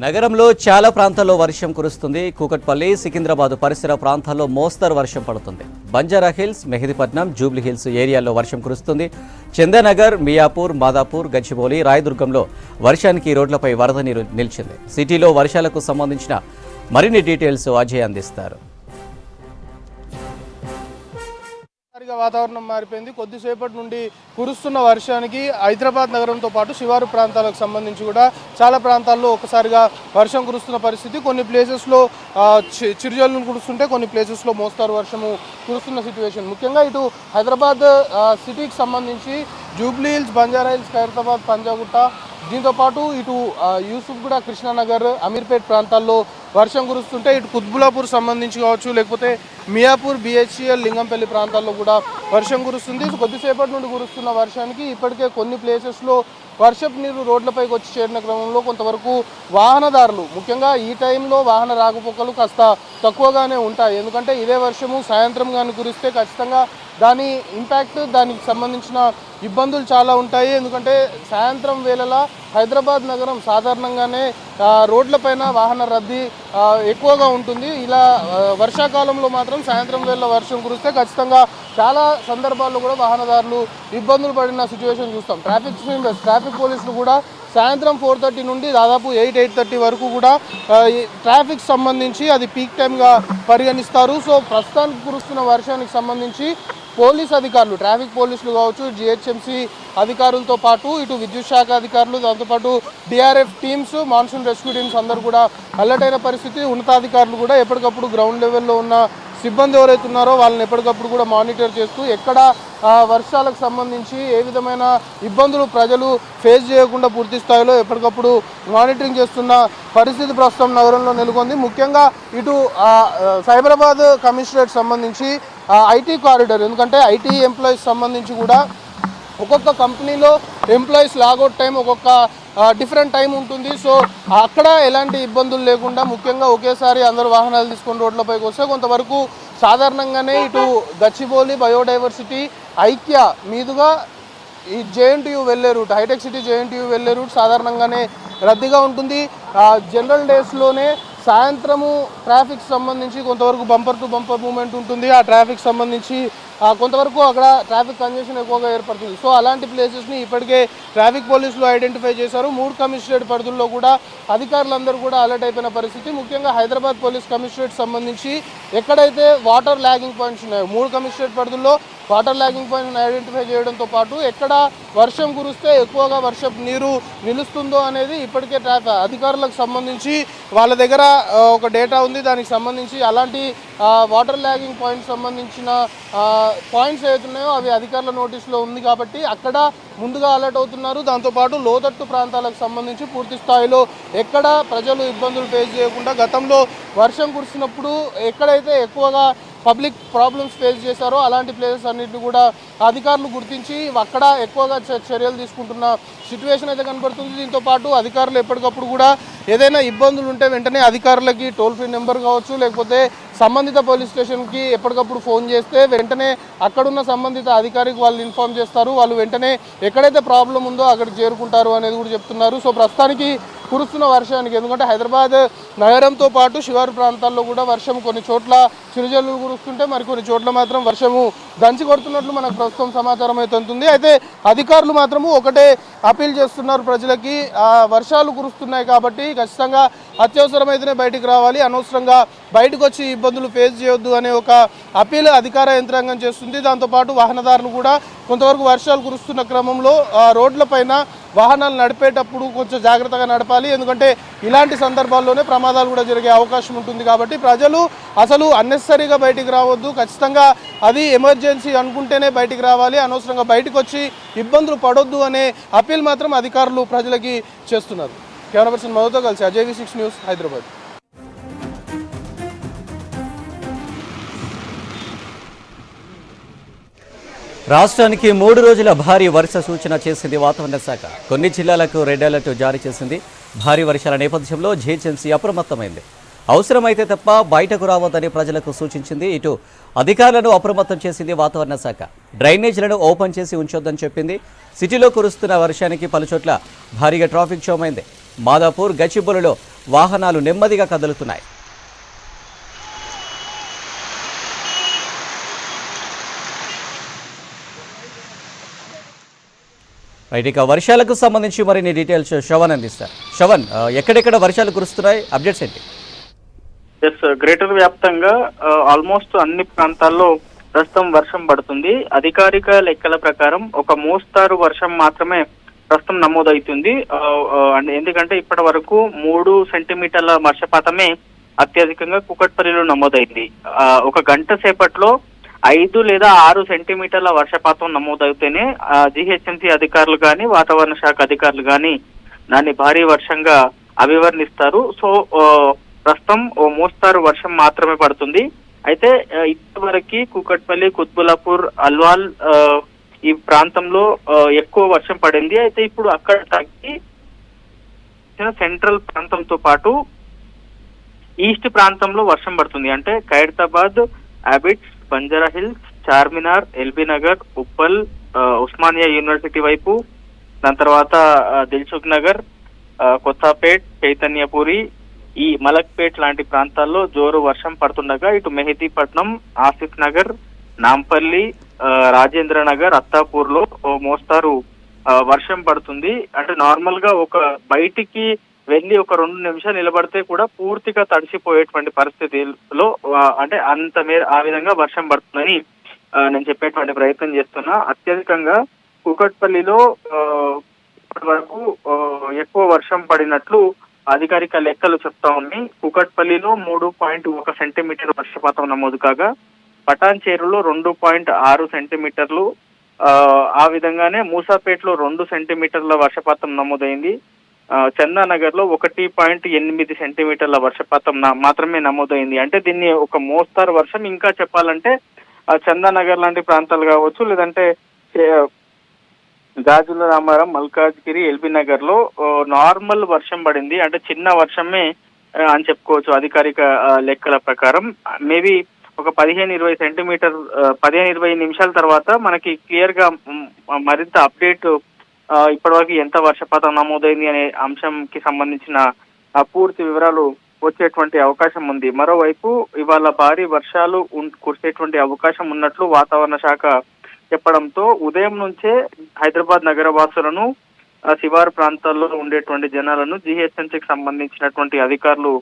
నగరంలో చాలా ప్రాంతాల్లో వర్షం కురుస్తుంది. కూకట్పల్లి, సికింద్రాబాద్ పరిసర ప్రాంతాల్లో మోస్తరు వర్షం పడుతుంది. Banjara hills, Mehdipatnam, Jubilee hills ఏరియాల్లో వర్షం కురుస్తుంది. చందానగర్, మియాపూర్, మాదాపూర్, గచ్చిబౌలి, రాయదుర్గంలో వర్షానికి రోడ్లపై వరద నీరు నిలిచింది. సిటీలో వర్షాలకు సంబంధించిన మరిన్ని డీటెయిల్స్ అజయ్ అందిస్తారు. వాతావరణం మారిపోయింది. కొద్దిసేపటి నుండి కురుస్తున్న వర్షానికి హైదరాబాద్ నగరంతో పాటు శివారు ప్రాంతాలకు సంబంధించి కూడా చాలా ప్రాంతాల్లో ఒకసారిగా వర్షం కురుస్తున్న పరిస్థితి. కొన్ని ప్లేసెస్లో చిరుజల్లులు కురుస్తుంటే కొన్ని ప్లేసెస్లో మోస్తారు వర్షము కురుస్తున్న సిచ్యువేషన్. ముఖ్యంగా ఇటు హైదరాబాద్ సిటీకి సంబంధించి Jubilee hills, Banjara hills, Khairatabad, Panjagutta, దీంతోపాటు ఇటు యూసుఫ్గూడ, కృష్ణానగర్, అమీర్పేట్ ప్రాంతాల్లో వర్షం కురుస్తుంటే ఇటు కుత్బులాపూర్ సంబంధించి కావచ్చు, లేకపోతే మియాపూర్, బిహెచ్ఎల్, లింగంపల్లి ప్రాంతాల్లో కూడా వర్షం కురుస్తుంది. కొద్దిసేపటి నుండి కురుస్తున్న వర్షానికి ఇప్పటికే కొన్ని ప్లేసెస్లో వర్షపు నీరు రోడ్లపైకి వచ్చి చేరిన క్రమంలో కొంతవరకు వాహనదారులు, ముఖ్యంగా ఈ టైంలో వాహన రాకపోకలు కాస్త తక్కువగానే ఉంటాయి. ఎందుకంటే ఇదే వర్షము సాయంత్రం కానీ కురిస్తే ఖచ్చితంగా దాని ఇంపాక్ట్, దానికి సంబంధించిన ఇబ్బందులు చాలా ఉంటాయి. ఎందుకంటే సాయంత్రం వేళలా హైదరాబాద్ నగరం సాధారణంగానే రోడ్లపైన వాహన రద్దీ ఎక్కువగా ఉంటుంది. ఇలా వర్షాకాలంలో మాత్రం సాయంత్రం వేళ వర్షం కురిస్తే ఖచ్చితంగా చాలా సందర్భాల్లో కూడా వాహనదారులు ఇబ్బందులు పడిన సిచ్యువేషన్ చూస్తాం. ట్రాఫిక్ పోలీసులు కూడా సాయంత్రం 4:30 నుండి దాదాపు 8:30 వరకు కూడా ట్రాఫిక్ సంబంధించి అది పీక్ టైమ్గా పరిగణిస్తారు. సో ప్రస్తుతానికి కురుస్తున్న వర్షానికి సంబంధించి పోలీస్ అధికారులు, ట్రాఫిక్ పోలీసులు కావచ్చు, జిహెచ్ఎంసీ అధికారులతో పాటు ఇటు విద్యుత్ శాఖ అధికారులు, దాంతోపాటు DRF teams, monsoon rescue teams అందరూ కూడా అలర్ట్ అయిన పరిస్థితి. ఉన్నతాధికారులు కూడా ఎప్పటికప్పుడు గ్రౌండ్ లెవెల్లో ఉన్న సిబ్బంది ఎవరైతే ఉన్నారో వాళ్ళని ఎప్పటికప్పుడు కూడా మానిటర్ చేస్తూ ఎక్కడ వర్షాలకు సంబంధించి ఏ విధమైన ఇబ్బందులు ప్రజలు ఫేస్ చేయకుండా పూర్తి స్థాయిలో ఎప్పటికప్పుడు మానిటరింగ్ చేస్తున్న పరిస్థితి ప్రస్తుతం నగరంలో నెలకొంది. ముఖ్యంగా ఇటు సైబరాబాద్ కమిషనరేట్ సంబంధించి ఐటీ కారిడార్, ఎందుకంటే ఐటీ ఎంప్లాయీస్ సంబంధించి కూడా ఒక్కొక్క కంపెనీలో ఎంప్లాయీస్ లాగౌట్ టైం ఒక్కొక్క డిఫరెంట్ టైం ఉంటుంది. సో అక్కడ ఎలాంటి ఇబ్బందులు లేకుండా ముఖ్యంగా ఒకేసారి అందరూ వాహనాలు తీసుకొని రోడ్లపైకి వస్తే కొంతవరకు సాధారణంగానే ఇటు గచ్చిబౌలి, బయోడైవర్సిటీ, ఐక్య మీదుగా ఈ జేఎన్టీయూ వెళ్ళే రూట్, హైటెక్ సిటీ జేఎన్టీయూ వెళ్ళే రూట్ సాధారణంగానే రద్దీగా ఉంటుంది. జనరల్ డేస్లోనే సాయంత్రము ట్రాఫిక్ సంబంధించి కొంతవరకు బంపర్ టు బంపర్ మూవ్మెంట్ ఉంటుంది. ఆ ట్రాఫిక్ సంబంధించి కొంతవరకు అక్కడ ట్రాఫిక్ కంజెషన్ ఎక్కువగా ఏర్పడుతుంది. సో అలాంటి ప్లేసెస్ని ఇప్పటికే ట్రాఫిక్ పోలీసులు ఐడెంటిఫై చేశారు. 3 కమిషనరేట్ పరిధుల్లో కూడా అధికారులందరూ కూడా అలర్ట్ అయిపోయిన పరిస్థితి. ముఖ్యంగా హైదరాబాద్ పోలీస్ కమిషనరేట్ సంబంధించి ఎక్కడైతే వాటర్ ల్యాగింగ్ పాయింట్స్ ఉన్నాయో 3 కమిషనరేట్ పరిధుల్లో వాటర్ ల్యాగింగ్ పాయింట్ని ఐడెంటిఫై చేయడంతో పాటు ఎక్కడ వర్షం కురిస్తే ఎక్కువగా వర్షపు నీరు నిలుస్తుందో అనేది ఇప్పటికే అధికారులకు సంబంధించి వాళ్ళ దగ్గర ఒక డేటా ఉంది. దానికి సంబంధించి అలాంటి వాటర్ ల్యాగింగ్ పాయింట్స్ సంబంధించిన పాయింట్స్ ఏవైతున్నాయో అవి అధికారుల నోటీసులో ఉంది కాబట్టి అక్కడ ముందుగా అలర్ట్ అవుతున్నారు. దాంతోపాటు లోతట్టు ప్రాంతాలకు సంబంధించి పూర్తి స్థాయిలో ఎక్కడ ప్రజలు ఇబ్బందులు ఫేస్ చేయకుండా గతంలో వర్షం కురిసినప్పుడు ఎక్కడైతే ఎక్కువగా పబ్లిక్ ప్రాబ్లమ్స్ ఫేస్ చేశారో అలాంటి ప్లేసెస్ అన్నింటినీ కూడా అధికారులు గుర్తించి అక్కడ ఎక్కువగా చర్యలు తీసుకుంటున్న సిచ్యువేషన్ అయితే కనబడుతుంది. దీంతోపాటు అధికారులు ఎప్పటికప్పుడు కూడా ఏదైనా ఇబ్బందులు ఉంటే వెంటనే అధికారులకి టోల్ ఫ్రీ నెంబర్ కావచ్చు, లేకపోతే సంబంధిత పోలీస్ స్టేషన్కి ఎప్పటికప్పుడు ఫోన్ చేస్తే వెంటనే అక్కడున్న సంబంధిత అధికారికి వాళ్ళు ఇన్ఫార్మ్ చేస్తారు. వాళ్ళు వెంటనే ఎక్కడైతే ప్రాబ్లం ఉందో అక్కడికి చేరుకుంటారు అనేది కూడా చెప్తున్నారు. సో ప్రస్తుతానికి కురుస్తున్న వర్షానికి, ఎందుకంటే హైదరాబాద్ నగరంతో పాటు శివారు ప్రాంతాల్లో కూడా వర్షం కొన్ని చోట్ల చిరుజల్లులు కురుస్తుంటే మరికొన్ని చోట్ల మాత్రం వర్షము దంచి కొడుతున్నట్లు మనకు ప్రస్తుతం సమాచారం అయితే ఉంటుంది. అయితే అధికారులు మాత్రము ఒకటే అపీల్ చేస్తున్నారు ప్రజలకి, వర్షాలు కురుస్తున్నాయి కాబట్టి ఖచ్చితంగా అత్యవసరమైతేనే బయటికి రావాలి, అనవసరంగా బయటకు వచ్చి ఇబ్బందులు ఫేస్ చేయొద్దు అనే ఒక అపీల్ అధికార యంత్రాంగం చేస్తుంది. దాంతోపాటు వాహనదారులు కూడా కొంతవరకు వర్షాలు కురుస్తున్న క్రమంలో రోడ్లపైన వాహనాలు నడిపేటప్పుడు కొంచెం జాగ్రత్తగా నడపాలి. ఎందుకంటే ఇలాంటి సందర్భాల్లోనే ప్రమాదాలు కూడా జరిగే అవకాశం ఉంటుంది. కాబట్టి ప్రజలు అసలు అన్నెసరీగా బయటికి రావద్దు, ఖచ్చితంగా అది ఎమర్జెన్సీ అనుకుంటేనే బయటికి రావాలి, అనవసరంగా బయటకు వచ్చి ఇబ్బందులు పడొద్దు అనే అపీల్ మాత్రం అధికారులు ప్రజలకి చేస్తున్నారు. కెమెరా పర్సన్ మధుతో కలిసి అజయ్ V6 న్యూస్, హైదరాబాద్. రాష్ట్రానికి 3 రోజుల భారీ వర్ష సూచన చేసింది వాతావరణ శాఖ. కొన్ని జిల్లాలకు రెడ్ అలర్ట్ జారీ చేసింది. భారీ వర్షాల నేపథ్యంలో జిహెచ్ఎంసీ అప్రమత్తమైంది. అవసరమైతే తప్ప బయటకు రావద్దని ప్రజలకు సూచించింది. ఇటు అధికారులను అప్రమత్తం చేసింది వాతావరణ శాఖ. డ్రైనేజీలను ఓపెన్ చేసి ఉంచొద్దని చెప్పింది. సిటీలో కురుస్తున్న వర్షానికి పలుచోట్ల భారీగా ట్రాఫిక్ జామ్ అయింది. మాదాపూర్, గచ్చిబౌలిలో వాహనాలు నెమ్మదిగా కదులుతున్నాయి. రైట్, ఇక వర్షాలకు సంబంధించి మరిన్ని డీటెయిల్స్ శ్రవణ్ అందిస్తారు. శ్రవణ్, ఎక్కడెక్కడ వర్షాలు కురుస్తున్నాయి, అప్డేట్స్ ఏంటి? గ్రేటర్ వ్యాప్తంగా ఆల్మోస్ట్ అన్ని ప్రాంతాల్లో ప్రస్తుతం వర్షం పడుతుంది. అధికారిక లెక్కల ప్రకారం ఒక మోస్తారు వర్షం మాత్రమే ప్రస్తుతం నమోదవుతుంది. ఎందుకంటే ఇప్పటి వరకు 3 సెంటీమీటర్ల వర్షపాతమే అత్యధికంగా కూకట్పల్లిలో నమోదైంది. ఒక గంట సేపట్లో 5 లేదా 6 సెంటీమీటర్ల వర్షపాతం నమోదవుతేనే జిహెచ్ఎంసీ అధికారులు కానీ వాతావరణ శాఖ అధికారులు కానీ దాన్ని భారీ వర్షంగా అభివర్ణిస్తారు. సో ప్రస్తుతం ఓ మోస్తారు వర్షం మాత్రమే పడుతుంది. అయితే ఇప్పటివరకు కూకట్పల్లి, కుత్బులాపూర్, అల్వాల్ ఈ ప్రాంతంలో ఎక్కువ వర్షం పడింది. అయితే ఇప్పుడు అక్కడ తగ్గి సెంట్రల్ ప్రాంతంతో పాటు ఈస్ట్ ప్రాంతంలో వర్షం పడుతుంది. అంటే Khairatabad, Abids, Banjara hills, Charminar, LB Nagar, Uppal, Osmania university వైపు, దాని తర్వాత దిల్సుఖ్ నగర్, కొత్తపేట్, చైతన్యపురి, ఈ మలక్పేట్ లాంటి ప్రాంతాల్లో జోరు వర్షం పడుతుండగా ఇటు మెహదీపట్నం, ఆసిఫ్ నగర్, నాంపల్లి, రాజేంద్ర నగర్, అత్తాపూర్ లో మోస్తారు వర్షం పడుతుంది. అంటే నార్మల్ గా ఒక బయటికి వెళ్ళి ఒక 2 నిమిషాలు నిలబడితే కూడా పూర్తిగా తడిసిపోయేటువంటి పరిస్థితిలో అంటే ఆ విధంగా వర్షం పడుతుందని నేను చెప్పేటువంటి ప్రయత్నం చేస్తున్నా. అత్యధికంగా కూకట్పల్లిలో ఇప్పటి వరకు ఎక్కువ వర్షం పడినట్లు అధికారిక లెక్కలు చెప్తా ఉన్నాయి. కూకట్పల్లిలో 3.1 సెంటీమీటర్ వర్షపాతం నమోదు కాగా పటాన్చేరులో 2.6 సెంటీమీటర్లు, ఆ విధంగానే మూసాపేటలో 2 సెంటీమీటర్ల వర్షపాతం నమోదైంది. చందానగర్ లో 1.8 సెంటీమీటర్ల వర్షపాతం మాత్రమే నమోదైంది. అంటే దీన్ని ఒక మోస్తారు వర్షం. ఇంకా చెప్పాలంటే చందానగర్ లాంటి ప్రాంతాలు కావచ్చు, లేదంటే గాజుల రామారం, మల్కాజ్గిరి, ఎల్బీ నగర్ లో నార్మల్ వర్షం పడింది. అంటే చిన్న వర్షమే అని చెప్పుకోవచ్చు అధికారిక లెక్కల ప్రకారం. మేబీ ఒక 15-20 నిమిషాల తర్వాత మనకి క్లియర్ గా మరింత అప్డేట్ ఇప్పటివరకు ఎంత వర్షపాతం నమోదైంది అనే అంశంకి సంబంధించిన పూర్తి వివరాలు వచ్చేటువంటి అవకాశం ఉంది. మరోవైపు ఇవాళ భారీ వర్షాలు కురిసేటువంటి అవకాశం ఉన్నట్లు వాతావరణ శాఖ చెప్పడంతో ఉదయం నుంచే హైదరాబాద్ నగర వాసులను, శివారు ప్రాంతాల్లో ఉండేటువంటి జనాలను జిహెచ్ఎంసీకి సంబంధించినటువంటి అధికారులు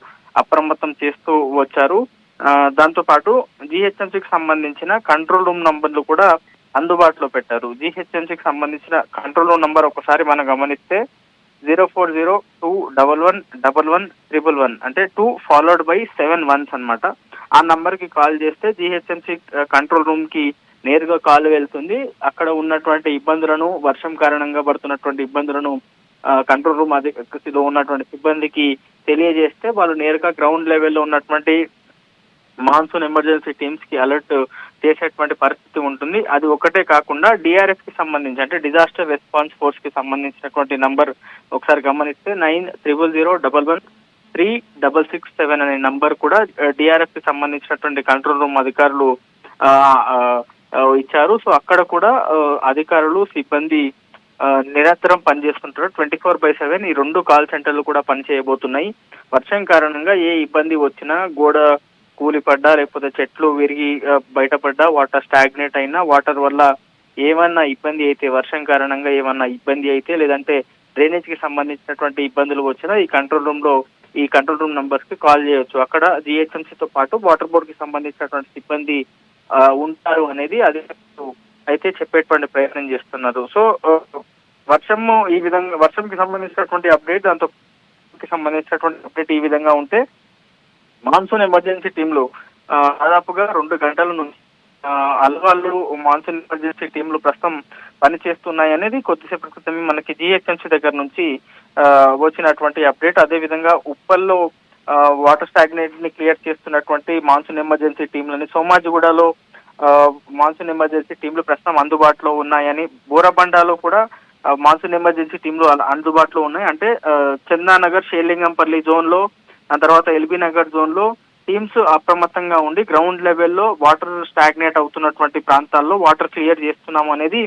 అప్రమత్తం చేస్తూ వచ్చారు. దాంతో పాటు జిహెచ్ఎంసీకి సంబంధించిన కంట్రోల్ రూమ్ నంబర్లు కూడా అందుబాటులో పెట్టారు. జిహెచ్ఎంసీకి సంబంధించిన కంట్రోల్ రూమ్ నంబర్ ఒకసారి మనం గమనిస్తే 040-211-11-111, అంటే 2 ఫాలోడ్ బై 7 1s అన్నమాట. ఆ నంబర్ కి కాల్ చేస్తే జిహెచ్ఎంసీ కంట్రోల్ రూమ్ కి నేరుగా కాల్ వెళ్తుంది. అక్కడ ఉన్నటువంటి ఇబ్బందులను, వర్షం కారణంగా పడుతున్నటువంటి ఇబ్బందులను కంట్రోల్ రూమ్ అధికారిలో ఉన్నటువంటి సిబ్బందికి తెలియజేస్తే వాళ్ళు నేరుగా గ్రౌండ్ లెవెల్లో ఉన్నటువంటి మాన్సూన్ ఎమర్జెన్సీ టీమ్స్ కి అలర్ట్ చేసేటువంటి పరిస్థితి ఉంటుంది. అది ఒకటే కాకుండా డిఆర్ఎఫ్ కి సంబంధించి, అంటే డిజాస్టర్ రెస్పాన్స్ ఫోర్స్ కి సంబంధించినటువంటి నంబర్ ఒకసారి గమనిస్తే 9000113667 అనే నంబర్ కూడా డిఆర్ఎఫ్ కి సంబంధించినటువంటి కంట్రోల్ రూమ్ అధికారులు ఇచ్చారు. సో అక్కడ కూడా అధికారులు, సిబ్బంది నిరంతరం పనిచేస్తుంటారు. 24/7 ఈ 2 కాల్ సెంటర్లు కూడా పనిచేయబోతున్నాయి. వర్షం కారణంగా ఏ ఇబ్బంది వచ్చినా, గోడ కూలిపడ్డా, లేకపోతే చెట్లు విరిగి బయటపడ్డా, వాటర్ స్టాగ్నేట్ అయినా, వాటర్ వల్ల ఏమన్నా ఇబ్బంది అయితే, వర్షం కారణంగా ఏమన్నా ఇబ్బంది అయితే, లేదంటే డ్రైనేజ్ కి సంబంధించినటువంటి ఇబ్బందులు వచ్చినా ఈ కంట్రోల్ రూమ్ నంబర్స్ కి కాల్ చేయొచ్చు. అక్కడ జిహెచ్ఎంసీతో పాటు వాటర్ బోర్డ్ కి సంబంధించినటువంటి సిబ్బంది ఉంటారు అనేది అధికారులు అయితే చెప్పేటువంటి ప్రయత్నం చేస్తున్నారు. సో ఈ విధంగా వర్షంకి సంబంధించినటువంటి అప్డేట్, దాంతో సంబంధించినటువంటి అప్డేట్ ఈ విధంగా ఉంటే మాన్సూన్ ఎమర్జెన్సీ టీంలు దాదాపుగా 2 గంటల నుంచి అల్వాళ్ళు మాన్సూన్ ఎమర్జెన్సీ టీంలు ప్రస్తుతం పనిచేస్తున్నాయి అనేది కొద్దిసేపటి క్రితమే మనకి జిహెచ్ఎంసీ దగ్గర నుంచి వచ్చినటువంటి అప్డేట్. అదే విధంగా ఉప్పల్లో వాటర్ స్టాగ్నేట్ ని క్లియర్ చేస్తున్నటువంటి మాన్సూన్ ఎమర్జెన్సీ టీంలని, సోమాజిగూడలో మాన్సూన్ ఎమర్జెన్సీ టీంలు ప్రస్తుతం అందుబాటులో ఉన్నాయని, బోరబండాలో కూడా మాన్సూన్ ఎమర్జెన్సీ టీంలు అందుబాటులో ఉన్నాయి. అంటే చందానగర్, షేర్లింగంపల్లి జోన్ లో, ఆ తర్వాత ఎల్బీ నగర్ జోన్ లో టీమ్స్ అప్రమత్తంగా ఉండి గ్రౌండ్ లెవెల్లో వాటర్ స్టాగ్నేట్ అవుతున్నటువంటి ప్రాంతాల్లో వాటర్ క్లియర్ చేస్తున్నాము అనేది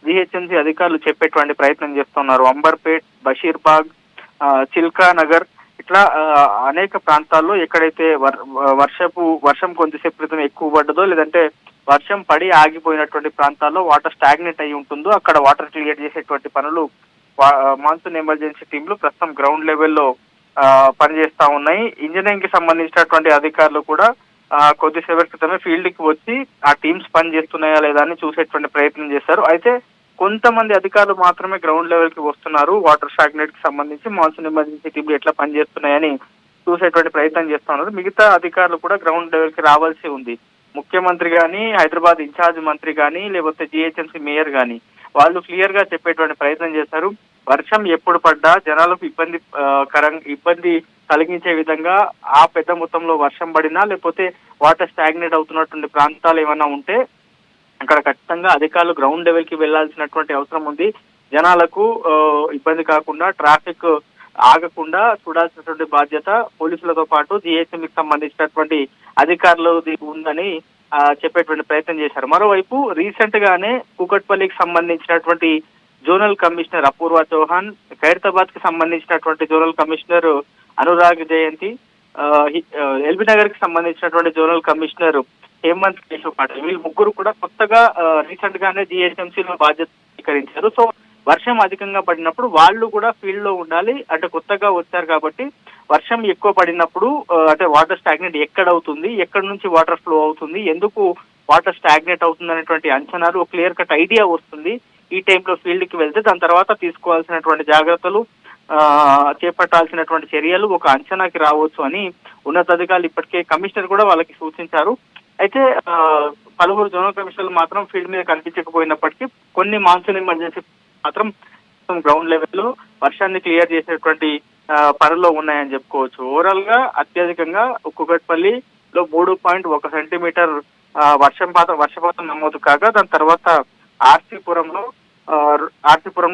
జిహెచ్ఎంసీ అధికారులు చెప్పేటువంటి ప్రయత్నం చేస్తున్నారు. అంబర్పేట్, బషీర్బాగ్, చిల్కా నగర్ ఇట్లా అనేక ప్రాంతాల్లో ఎక్కడైతే వర్షం కొంతసేపు క్రితం ఎక్కువ పడ్డదో లేదంటే వర్షం పడి ఆగిపోయినటువంటి ప్రాంతాల్లో వాటర్ స్టాగ్నెట్ అయి ఉంటుందో అక్కడ వాటర్ క్లియర్ చేసేటువంటి పనులు మాన్సూన్ ఎమర్జెన్సీ టీంలు ప్రస్తుతం గ్రౌండ్ లెవెల్లో పనిచేస్తా ఉన్నాయి. ఇంజనీరింగ్ కి సంబంధించినటువంటి అధికారులు కూడా కొద్దిసేపటి క్రితమే ఫీల్డ్ కి వచ్చి ఆ టీమ్స్ పని చేస్తున్నాయా లేదా అని చూసేటువంటి ప్రయత్నం చేశారు. అయితే కొంతమంది అధికారులు మాత్రమే గ్రౌండ్ లెవెల్ కి వస్తున్నారు. వాటర్ స్టాగ్నెట్ కి సంబంధించి మాన్సూన్ ఎమర్జెన్సీ టీంలు ఎట్లా పనిచేస్తున్నాయని చూసేటువంటి ప్రయత్నం చేస్తా ఉన్నారు. మిగతా అధికారులు కూడా గ్రౌండ్ లెవెల్ కి రావాల్సి ఉంది. ముఖ్యమంత్రి గాని, హైదరాబాద్ ఇన్ఛార్జ్ మంత్రి గాని, లేకపోతే జిహెచ్ఎంసీ మేయర్ గాని వాళ్ళు క్లియర్ గా చెప్పేటువంటి ప్రయత్నం చేశారు. వర్షం ఎప్పుడు పడ్డా జనాలకు ఇబ్బంది కలిగించే విధంగా ఆ పెద్ద మొత్తంలో వర్షం పడినా లేకపోతే వాటర్ స్టాగ్నేట్ అవుతున్నటువంటి ప్రాంతాలు ఏమైనా ఉంటే అక్కడ ఖచ్చితంగా అధికారులు గ్రౌండ్ లెవెల్ కి వెళ్లాల్సినటువంటి అవసరం ఉంది. జనాలకు ఇబ్బంది కాకుండా ట్రాఫిక్ ఆగకుండా చూడాల్సినటువంటి బాధ్యత పోలీసులతో పాటు జిహెచ్ఎంకి సంబంధించినటువంటి అధికారులు ఉందని చెప్పేటువంటి ప్రయత్నం చేశారు. మరోవైపు రీసెంట్ గానే కూకట్పల్లికి సంబంధించినటువంటి జోనల్ కమిషనర్ అపూర్వ చౌహాన్, ఖైరతాబాద్ కి సంబంధించినటువంటి జోనల్ కమిషనర్ అనురాగ్ జయంతి, ఎల్బీ నగర్ కి సంబంధించినటువంటి జోనల్ కమిషనర్ హేమంత్ కేశవ్ పాటిల్ వీళ్ళు ముగ్గురు కూడా కొత్తగా రీసెంట్ గానే జిహెచ్ఎంసీలో బాధ్యత స్వీకరించారు. సో వర్షం అధికంగా పడినప్పుడు వాళ్ళు కూడా ఫీల్డ్ లో ఉండాలి. అంటే కొత్తగా వచ్చారు కాబట్టి వర్షం ఎక్కువ పడినప్పుడు అంటే వాటర్ స్టాగ్నేట్ ఎక్కడ అవుతుంది, ఎక్కడి నుంచి వాటర్ ఫ్లో అవుతుంది, ఎందుకు వాటర్ స్టాగ్నేట్ అవుతుంది అనేటువంటి అంచనాలు క్లియర్ కట్ ఐడియా వస్తుంది. ఈ టైంలో ఫీల్డ్ కి వెళ్తే దాని తర్వాత తీసుకోవాల్సినటువంటి జాగ్రత్తలు, చేపట్టాల్సినటువంటి చర్యలు ఒక అంచనాకి రావచ్చు అని ఉన్నతాధికారులు ఇప్పటికే కమిషనర్ కూడా వాళ్ళకి సూచించారు. అయితే పలువురు జోనల్ కమిషనర్లు మాత్రం ఫీల్డ్ మీద కనిపించకపోయినప్పటికీ కొన్ని మాన్సూన్ ఎమర్జెన్సీ మాత్రం గ్రౌండ్ లెవెల్లో వర్షాన్ని క్లియర్ చేసేటువంటి పనుల్లో ఉన్నాయని చెప్పుకోవచ్చు. ఓవరాల్ గా అత్యధికంగా కూకట్పల్లిలో 3.1 సెంటీమీటర్ వర్షపాతం నమోదు కాగా దాని తర్వాత ఆర్సీపురంలో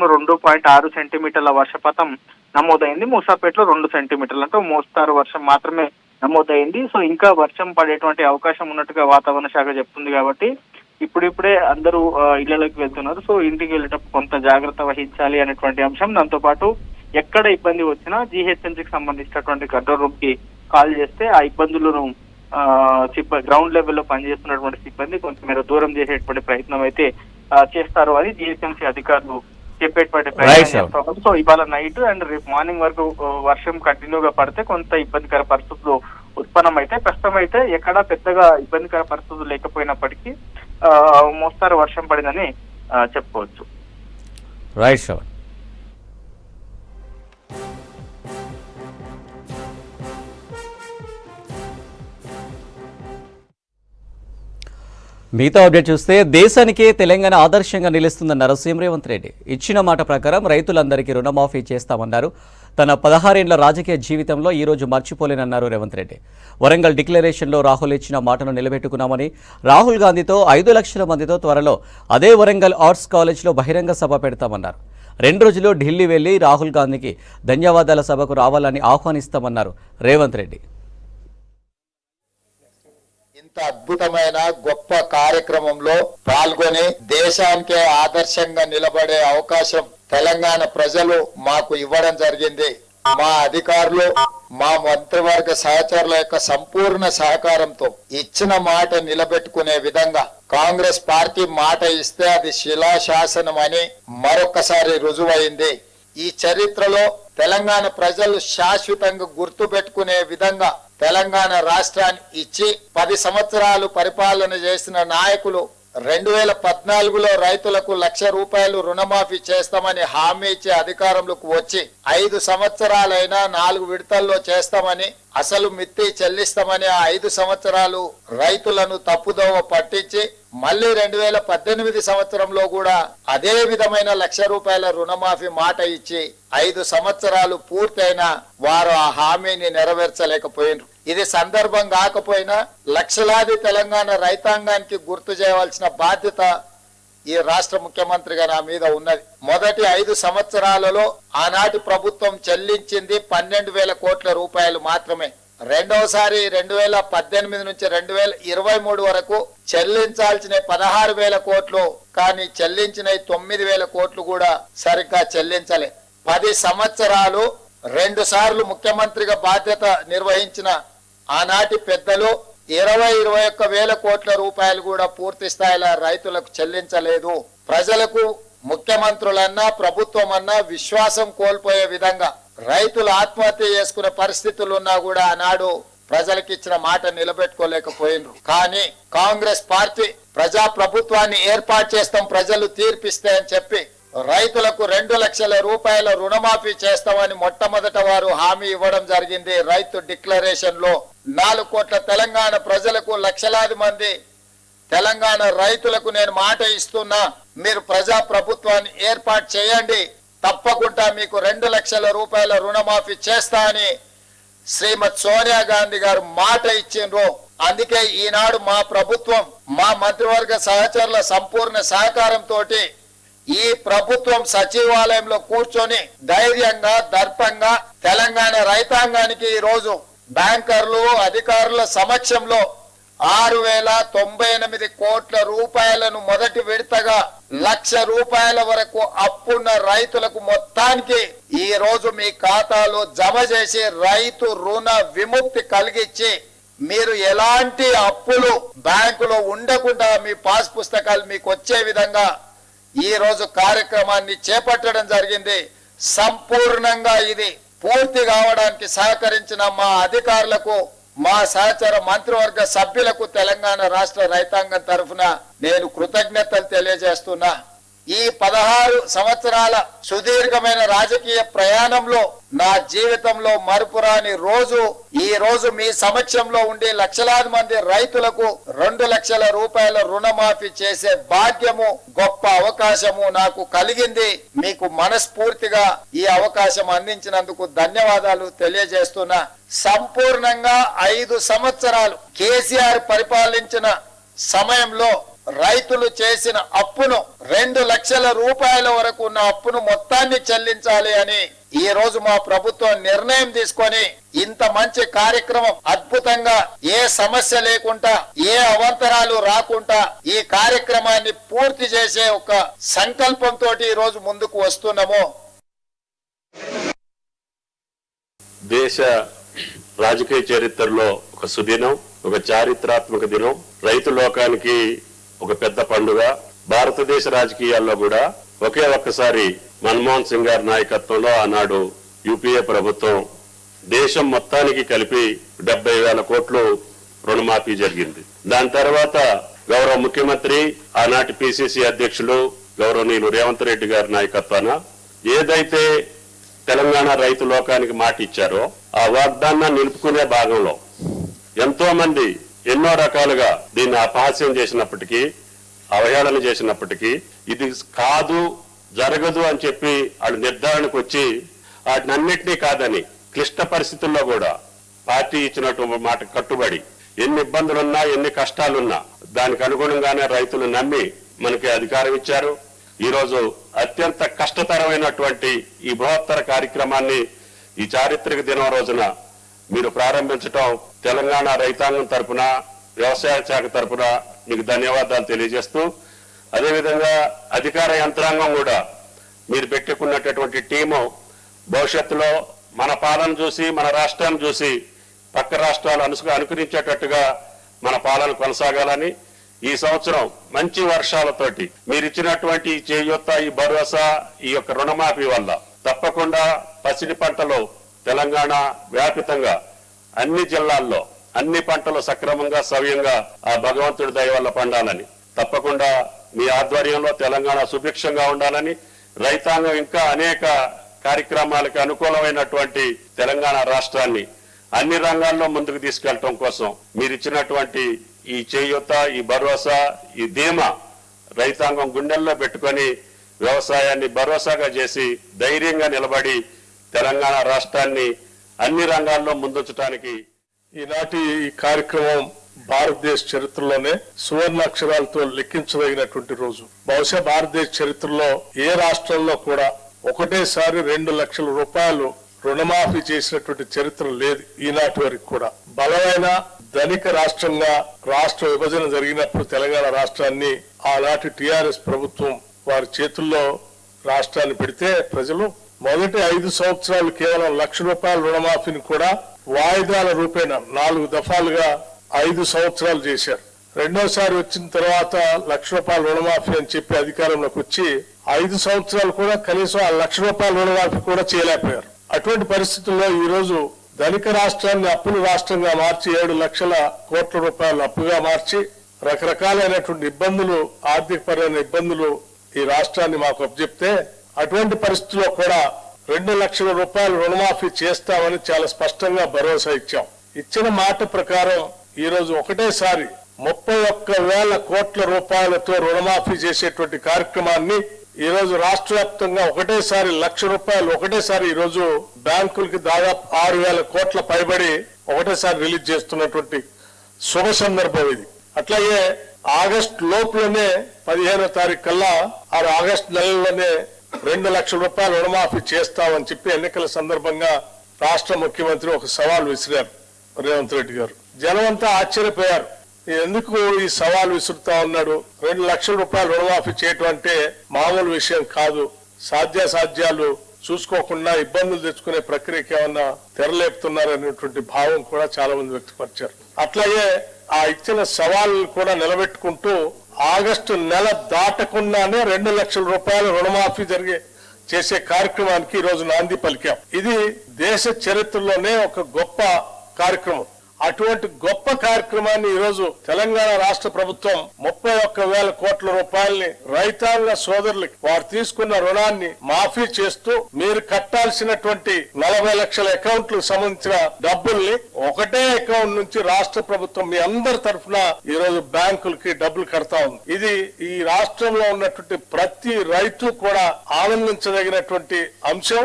2.6 సెంటీమీటర్ల వర్షపాతం నమోదైంది. మూసాపేటలో 2 సెంటీమీటర్లు అంటే మోస్తారు వర్షం మాత్రమే నమోదైంది. సో ఇంకా వర్షం పడేటువంటి అవకాశం ఉన్నట్టుగా వాతావరణ శాఖ చెప్తుంది కాబట్టి ఇప్పుడిప్పుడే అందరూ ఇళ్లలోకి వెళ్తున్నారు. సో ఇంటికి వెళ్ళేటప్పుడు కొంత జాగ్రత్త వహించాలి అనేటువంటి అంశం. దాంతో పాటు ఎక్కడ ఇబ్బంది వచ్చినా జిహెచ్ఎంసీకి సంబంధించినటువంటి కంట్రోల్ రూమ్ కి కాల్ చేస్తే ఆ ఇబ్బందులను గ్రౌండ్ లెవెల్లో పనిచేస్తున్నటువంటి సిబ్బంది కొంతమేర దూరం చేసేటువంటి ప్రయత్నం అయితే చేస్తారు అని జిహెచ్ఎంసీ అధికారులు చెప్పేటువంటి ప్రయత్నం చేస్తారు. సో ఇవాళ నైట్ అండ్ రేపు మార్నింగ్ వరకు వర్షం కంటిన్యూగా పడితే కొంత ఇబ్బందికర పరిస్థితులు ఉత్పన్నమైతే ప్రస్తుతం అయితే ఎక్కడా పెద్దగా ఇబ్బందికర పరిస్థితులు లేకపోయినప్పటికీ మోస్తారు వర్షం పడిందని చెప్పుకోవచ్చు. రైట్ శ్రవణ్. మిగతా అప్డేట్ చూస్తే దేశానికే తెలంగాణ ఆదర్శంగా నిలుస్తుందన్నారు సీఎం రేవంత్ రెడ్డి. ఇచ్చిన మాట ప్రకారం రైతులందరికీ రుణమాఫీ చేస్తామన్నారు. తన 16 ఏళ్ల రాజకీయ జీవితంలో ఈ రోజు మర్చిపోలేనన్నారు రేవంత్ రెడ్డి. వరంగల్ డిక్లరేషన్లో రాహుల్ ఇచ్చిన మాటను నిలబెట్టుకున్నామని, రాహుల్ గాంధీతో 5 లక్షల మందితో త్వరలో అదే వరంగల్ ఆర్ట్స్ కాలేజ్లో బహిరంగ సభ పెడతామన్నారు. 2 రోజుల్లో ఢిల్లీ వెళ్లి రాహుల్ గాంధీకి ధన్యవాదాల సభకు రావాలని ఆహ్వానిస్తామన్నారు రేవంత్ రెడ్డి. ఇంత అద్భుతమైన గొప్ప కార్యక్రమంలో పాల్గొని దేశానికే ఆదర్శంగా నిలబడే అవకాశం తెలంగాణ ప్రజలు మాకు ఇవ్వడం జరిగింది. మా అధికారులు, మా మంత్రివర్గ సహచరుల యొక్క సంపూర్ణ సహకారంతో ఇచ్చిన మాట నిలబెట్టుకునే విధంగా కాంగ్రెస్ పార్టీ మాట ఇస్తే అది శిలాశాసనం అని మరొకసారి రుజువైంది. ఈ చరిత్రలో తెలంగాణ ప్రజలు శాశ్వతంగా గుర్తు పెట్టుకునే విధంగా తెలంగాణ రాష్ట్రాన్ని ఇచ్చి 10 సంవత్సరాలు పరిపాలన చేసిన నాయకులు 2014లో రైతులకు ₹1,00,000 రుణమాఫీ చేస్తామని హామీ ఇచ్చే అధికారంలోకి వచ్చి 5 సంవత్సరాలైనా 4 విడతల్లో చేస్తామని, అసలు మిత్తి చెల్లిస్తామని ఆ 5 సంవత్సరాలు రైతులను తప్పుదోవ పట్టించి మళ్ళీ 2018 సంవత్సరంలో కూడా అదే విధమైన ₹1,00,000 రుణమాఫీ మాట ఇచ్చి 5 సంవత్సరాలు పూర్తయినా వారు ఆ హామీని నెరవేర్చలేకపోయినారు. ఇది సందర్భం కాకపోయినా లక్షలాది తెలంగాణ రైతాంగానికి గుర్తు చేయవలసిన బాధ్యత ఈ రాష్ట్ర ముఖ్యమంత్రిగా నా మీద ఉన్నది. మొదటి 5 సంవత్సరాలలో ఆనాటి ప్రభుత్వం చెల్లించింది 12,000 కోట్ల రూపాయలు మాత్రమే. రెండవసారి 2018 నుంచి 2023 వరకు చెల్లించాల్సిన 16,000 కోట్లు, కానీ చెల్లించిన 9,000 కోట్లు కూడా సరిగ్గా చెల్లించలే. 10 సంవత్సరాలు 2 సార్లు ముఖ్యమంత్రిగా బాధ్యత నిర్వహించిన ఆనాటి పెద్దలు 21 వేల కోట్ల రూపాయలు కూడా పూర్తి స్థాయిలో రైతులకు చెల్లించలేదు. ప్రజలకు ముఖ్యమంత్రులన్నా ప్రభుత్వం అన్నా విశ్వాసం కోల్పోయే విధంగా రైతులు ఆత్మహత్య చేసుకునే పరిస్థితులు ఉన్నా కూడా ఆనాడు ప్రజలకు ఇచ్చిన మాట నిలబెట్టుకోలేకపోయినరు. కానీ కాంగ్రెస్ పార్టీ ప్రజా ప్రభుత్వాన్ని ఏర్పాటు చేస్తాం, ప్రజలు తీర్పిస్తే అని చెప్పి రైతులకు 2 లక్షల రూపాయల రుణమాఫీ చేస్తామని మొట్టమొదట వారు హామీ ఇవ్వడం జరిగింది. రైతు డిక్లరేషన్ లో 4 కోట్ల తెలంగాణ ప్రజలకు, లక్షలాది మంది తెలంగాణ రైతులకు నేను మాట ఇస్తున్నా, మీరు ప్రజా ప్రభుత్వాన్ని ఏర్పాటు చేయండి, తప్పకుండా మీకు 2 లక్షల రూపాయల రుణమాఫీ చేస్తా అని శ్రీమతి సోనియా గాంధీ గారు మాట ఇచ్చిండ్రు. అందుకే ఈనాడు మా ప్రభుత్వం, మా మంత్రివర్గ సహచరుల సంపూర్ణ సహకారంతో ఈ ప్రభుత్వం సచివాలయంలో కూర్చొని ధైర్యంగా దర్పంగా తెలంగాణ రైతాంగానికి ఈ రోజు బ్యాంకర్లు అధికారుల సమక్షంలో 6,098 కోట్ల రూపాయలను మొదటి విడతగా 1,00,000 రూపాయల వరకు అప్పున్న రైతులకు మొత్తానికి ఈ రోజు మీ ఖాతాలో జమ చేసి రైతు రుణ విముక్తి కలిగించి మీరు ఎలాంటి అప్పులు బ్యాంకులో ఉండకుండా మీ పాస్ పుస్తకాలు మీకు వచ్చే విధంగా ఈ రోజు కార్యక్రమాన్ని చేపట్టడం జరిగింది. సంపూర్ణంగా ఇది పూర్తి కావడానికి సహకరించిన మా అధికారులకు, మా సహచర మంత్రివర్గ సభ్యులకు తెలంగాణ రాష్ట్ర రైతాంగం తరఫున నేను కృతజ్ఞతలు తెలియజేస్తున్నా. ఈ 16 సంవత్సరాల సుదీర్ఘమైన రాజకీయ ప్రయాణంలో నా జీవితంలో మరుపురాని రోజు ఈ రోజు మీ సమక్షంలో ఉండి లక్షలాది మంది రైతులకు 2 లక్షల రూపాయల రుణమాఫీ చేసే భాగ్యము, గొప్ప అవకాశము నాకు కలిగింది. మీకు మనస్ఫూర్తిగా ఈ అవకాశం అందించినందుకు ధన్యవాదాలు తెలియజేస్తున్నా. సంపూర్ణంగా 5 సంవత్సరాలు కేసీఆర్ పరిపాలించిన సమయంలో రైతులు చేసిన అప్పును 2 లక్షల రూపాయల వరకు ఉన్న అప్పును మొత్తాన్ని చెల్లించాలి అని ఈ రోజు మా ప్రభుత్వం నిర్ణయం తీసుకొని ఇంత మంచి కార్యక్రమం అద్భుతంగా ఏ సమస్య లేకుండా ఏ అవంతరాలు రాకుండా ఈ కార్యక్రమాన్ని పూర్తి చేసే ఒక సంకల్పంతో ఈ రోజు ముందుకు వస్తున్నాము. దేశ రాజకీయ చరిత్రలో ఒక సుదినం, ఒక చారిత్రాత్మక దినం, రైతు లోకానికి ఒక పెద్ద పండుగ. భారతదేశ రాజకీయాల్లో కూడా ఒకే ఒక్కసారి మన్మోహన్ సింగ్ గారి నాయకత్వంలో ఆనాడు యూపీఏ ప్రభుత్వం దేశం మొత్తానికి కలిపి 70,000 కోట్లు రుణమాఫీ జరిగింది. దాని తర్వాత గౌరవ ముఖ్యమంత్రి, ఆనాటి పిసిసి అధ్యక్షులు గౌరవనీయులు రేవంత్ రెడ్డి గారి నాయకత్వాన ఏదైతే తెలంగాణ రైతు లోకానికి మాట ఇచ్చారో ఆ వాగ్దానాన్ని నిలుపుకునే భాగంలో ఎంతో మంది ఎన్నో రకాలుగా దీన్ని అపహాస్యం చేసినప్పటికీ, అవహేళన చేసినప్పటికీ, ఇది కాదు జరగదు అని చెప్పి వాళ్ళు నిర్ధారణకు వచ్చి వాటిని అన్నింటినీ కాదని క్లిష్ట పరిస్థితుల్లో కూడా పార్టీ ఇచ్చినటువంటి మాట కట్టుబడి ఎన్ని ఇబ్బందులున్నా ఎన్ని కష్టాలున్నా దానికి అనుగుణంగానే రైతులు నమ్మి మనకి అధికారం ఇచ్చారు. ఈ రోజు అత్యంత కష్టతరమైనటువంటి ఈ బృహత్తర కార్యక్రమాన్ని ఈ చారిత్రక దినం రోజున మీరు ప్రారంభించడం తెలంగాణ రైతాంగం తరపున, వ్యవసాయ శాఖ తరపున మీకు ధన్యవాదాలు తెలియజేస్తూ, అదేవిధంగా అధికార యంత్రాంగం కూడా మీరు పెట్టుకున్నటువంటి టీము భవిష్యత్తులో మన పాలన చూసి, మన రాష్ట్రాన్ని చూసి పక్క రాష్ట్రాలు అనుకరించేటట్టుగా మన పాలన కొనసాగాలని, ఈ సంవత్సరం మంచి వర్షాలతోటి మీరు ఇచ్చినటువంటి చేయూత, ఈ భరోసా, ఈ యొక్క రుణమాఫీ వల్ల తప్పకుండా పసిడి పంటలో తెలంగాణ వ్యాపితంగా అన్ని జిల్లాల్లో అన్ని పంటలు సక్రమంగా సవ్యంగా ఆ భగవంతుడి దయ వల్ల పండాలని, తప్పకుండా మీ ఆధ్వర్యంలో తెలంగాణ సుభిక్షంగా ఉండాలని, రైతాంగం ఇంకా అనేక కార్యక్రమాలకు అనుకూలమైనటువంటి తెలంగాణ రాష్ట్రాన్ని అన్ని రంగాల్లో ముందుకు తీసుకెళ్లడం కోసం మీరు ఇచ్చినటువంటి ఈ చేయూత, ఈ భరోసా, ఈ ధీమా రైతాంగం గుండెల్లో పెట్టుకొని వ్యవసాయాన్ని భరోసాగా చేసి ధైర్యంగా నిలబడి తెలంగాణ రాష్ట్రాన్ని అన్ని రంగాల్లో ముందుంచడానికి ఈనాటి ఈ కార్యక్రమం భారతదేశ చరిత్రలోనే సువర్ణాక్షరాలతో లెక్కించదగినటువంటి రోజు. బహుశా భారతదేశ చరిత్రలో ఏ రాష్ట్రంలో కూడా ఒకటేసారి 2 లక్షల రూపాయలు రుణమాఫీ చేసినటువంటి చరిత్ర లేదు ఈనాటి వరకు కూడా. బలమైన ధనిక రాష్ట్రంగా రాష్ట్ర విభజన జరిగినప్పుడు తెలంగాణ రాష్ట్రాన్ని ఆనాటి టిఆర్ఎస్ ప్రభుత్వం వారి చేతుల్లో రాష్ట్రాన్ని పెడితే ప్రజలు మొదటి 5 సంవత్సరాలు కేవలం ₹1,00,000 రుణమాఫీని కూడా వాయిదాల రూపేణ 4 దఫాలుగా 5 సంవత్సరాలు చేశారు. రెండోసారి వచ్చిన తర్వాత ₹1,00,000 రుణమాఫీ అని చెప్పి అధికారంలోకి వచ్చి 5 సంవత్సరాలు కూడా కనీసం ఆ ₹1,00,000 రుణమాఫీ కూడా చేయలేకపోయారు. అటువంటి పరిస్థితుల్లో ఈ రోజు ధనిక రాష్ట్రాన్ని అప్పుల రాష్ట్రంగా మార్చి 7 లక్షల కోట్ల రూపాయలు అప్పుగా మార్చి రకరకాలైనటువంటి ఇబ్బందులు, ఆర్థికపరమైన ఇబ్బందులు ఈ రాష్ట్రాన్ని మాకు అప్పచెప్తే అటువంటి పరిస్థితుల్లో కూడా ₹2,00,000 రుణమాఫీ చేస్తామని చాలా స్పష్టంగా భరోసా ఇచ్చాం. ఇచ్చిన మాట ప్రకారం ఈ రోజు ఒకటేసారి 31,000 కోట్ల రూపాయలతో రుణమాఫీ చేసేటువంటి కార్యక్రమాన్ని ఈ రోజు రాష్ట్ర వ్యాప్తంగా ఒకటేసారి ₹1,00,000 ఒకటేసారి ఈ రోజు బ్యాంకులకి దాదాపు 6,000 కోట్ల పైబడి ఒకటేసారి రిలీజ్ చేస్తున్నటువంటి శుభ సందర్భం ఇది. అట్లాగే ఆగస్టు లోపులోనే 15వ తారీఖు కల్లా ఆగస్టు నెలలోనే ₹2,00,000 రుణమాఫీ చేస్తామని చెప్పి ఎన్నికల సందర్భంగా రాష్ట్ర ముఖ్యమంత్రి ఒక సవాల్ విసిరారు రేవంత్ రెడ్డి గారు. జనమంతా ఆశ్చర్యపోయారు. ఎందుకు ఈ సవాల్ విసురుతా ఉన్నాడు? ₹2,00,000 రుణమాఫీ చేయటం అంటే మామూలు విషయం కాదు. సాధ్యాలు చూసుకోకుండా ఇబ్బందులు తెచ్చుకునే ప్రక్రియకి ఏమన్నా తెరలేపుతున్నారనేటువంటి భావం కూడా చాలా మంది వ్యక్తపరిచారు. అట్లాగే ఆ ఇచ్చిన సవాల్ కూడా నిలబెట్టుకుంటూ ఆగస్టు నెల దాటకుండానే ₹2,00,000 రుణమాఫీ చేసే కార్యక్రమానికి ఈ రోజు నాంది పలికాం. ఇది దేశ చరిత్రలోనే ఒక గొప్ప కార్యక్రమం. అటువంటి గొప్ప కార్యక్రమాన్ని ఈ రోజు తెలంగాణ రాష్ట్ర ప్రభుత్వం 31,000 కోట్ల రూపాయల్ని రైతాంగ సోదరులకి వారు తీసుకున్న రుణాన్ని మాఫీ చేస్తూ మీరు కట్టాల్సినటువంటి 40 లక్షల అకౌంట్లకు సంబంధించిన డబ్బుల్ని ఒకటే అకౌంట్ నుంచి రాష్ట్ర ప్రభుత్వం మీ అందరి తరఫున ఈ రోజు బ్యాంకులకి డబ్బులు కడతా ఉంది. ఇది ఈ రాష్ట్రంలో ఉన్నటువంటి ప్రతి రైతు కూడా ఆనందించదగినటువంటి అంశం.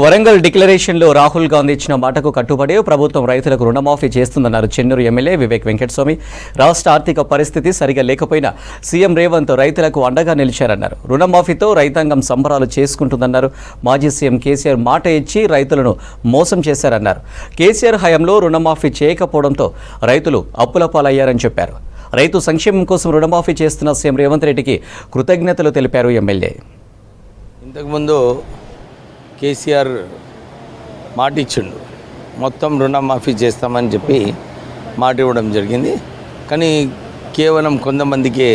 వరంగల్ డిక్లరేషన్ లో రాహుల్ గాంధీ ఇచ్చిన మాటకు కట్టుబడి ప్రభుత్వం రైతులకు రుణమాఫీ చేస్తుందన్నారు చెన్నూరు ఎమ్మెల్యే వివేక్ వెంకటస్వామి. రాష్ట్ర ఆర్థిక పరిస్థితి సరిగా లేకపోయినా సీఎం రేవంత్ రైతులకు అండగా నిలిచారన్నారు. రుణమాఫీతో రైతాంగం సంబరాలు చేసుకుంటుందన్నారు. మాజీ సీఎం కేసీఆర్ మాట ఇచ్చి రైతులను మోసం చేశారన్నారు. కేసీఆర్ హయాంలో రుణమాఫీ చేయకపోవడంతో రైతులు అప్పుల పాలయ్యారని చెప్పారు. రైతు సంక్షేమం కోసం రుణమాఫీ చేస్తున్న సీఎం రేవంత్ రెడ్డికి కృతజ్ఞతలు తెలిపారు ఎమ్మెల్యే. ఇంతకుముందు కేసీఆర్ మాట ఇచ్చిండు, మొత్తం రుణమాఫీ చేస్తామని చెప్పి మాట ఇవ్వడం జరిగింది. కానీ కేవలం కొంతమందికే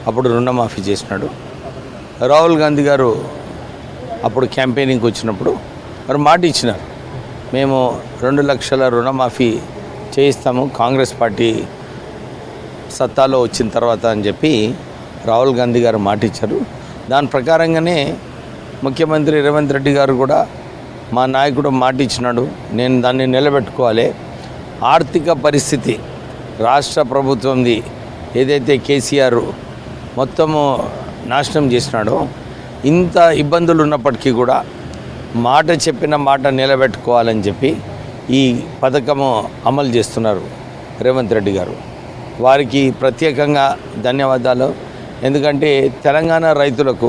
అప్పుడు రుణమాఫీ చేసినాడు. రాహుల్ గాంధీ గారు అప్పుడు క్యాంపెయినింగ్కి వచ్చినప్పుడు మరి మాట ఇచ్చినారు, మేము 2 లక్షల రుణమాఫీ చేయిస్తాము కాంగ్రెస్ పార్టీ సత్తాలో వచ్చిన తర్వాత అని చెప్పి రాహుల్ గాంధీ గారు మాట ఇచ్చారు. దాని ప్రకారంగానే ముఖ్యమంత్రి రేవంత్ రెడ్డి గారు కూడా మా నాయకుడు మాట ఇచ్చినాడు, నేను దాన్ని నిలబెట్టుకోవాలి. ఆర్థిక పరిస్థితి రాష్ట్ర ప్రభుత్వంది ఏదైతే కేసీఆర్ మొత్తము నాశనం చేసినాడో, ఇంత ఇబ్బందులు ఉన్నప్పటికీ కూడా మాట చెప్పిన మాట నిలబెట్టుకోవాలని చెప్పి ఈ పథకము అమలు చేస్తున్నారు రేవంత్ రెడ్డి గారు. వారికి ప్రత్యేకంగా ధన్యవాదాలు. ఎందుకంటే తెలంగాణ రైతులకు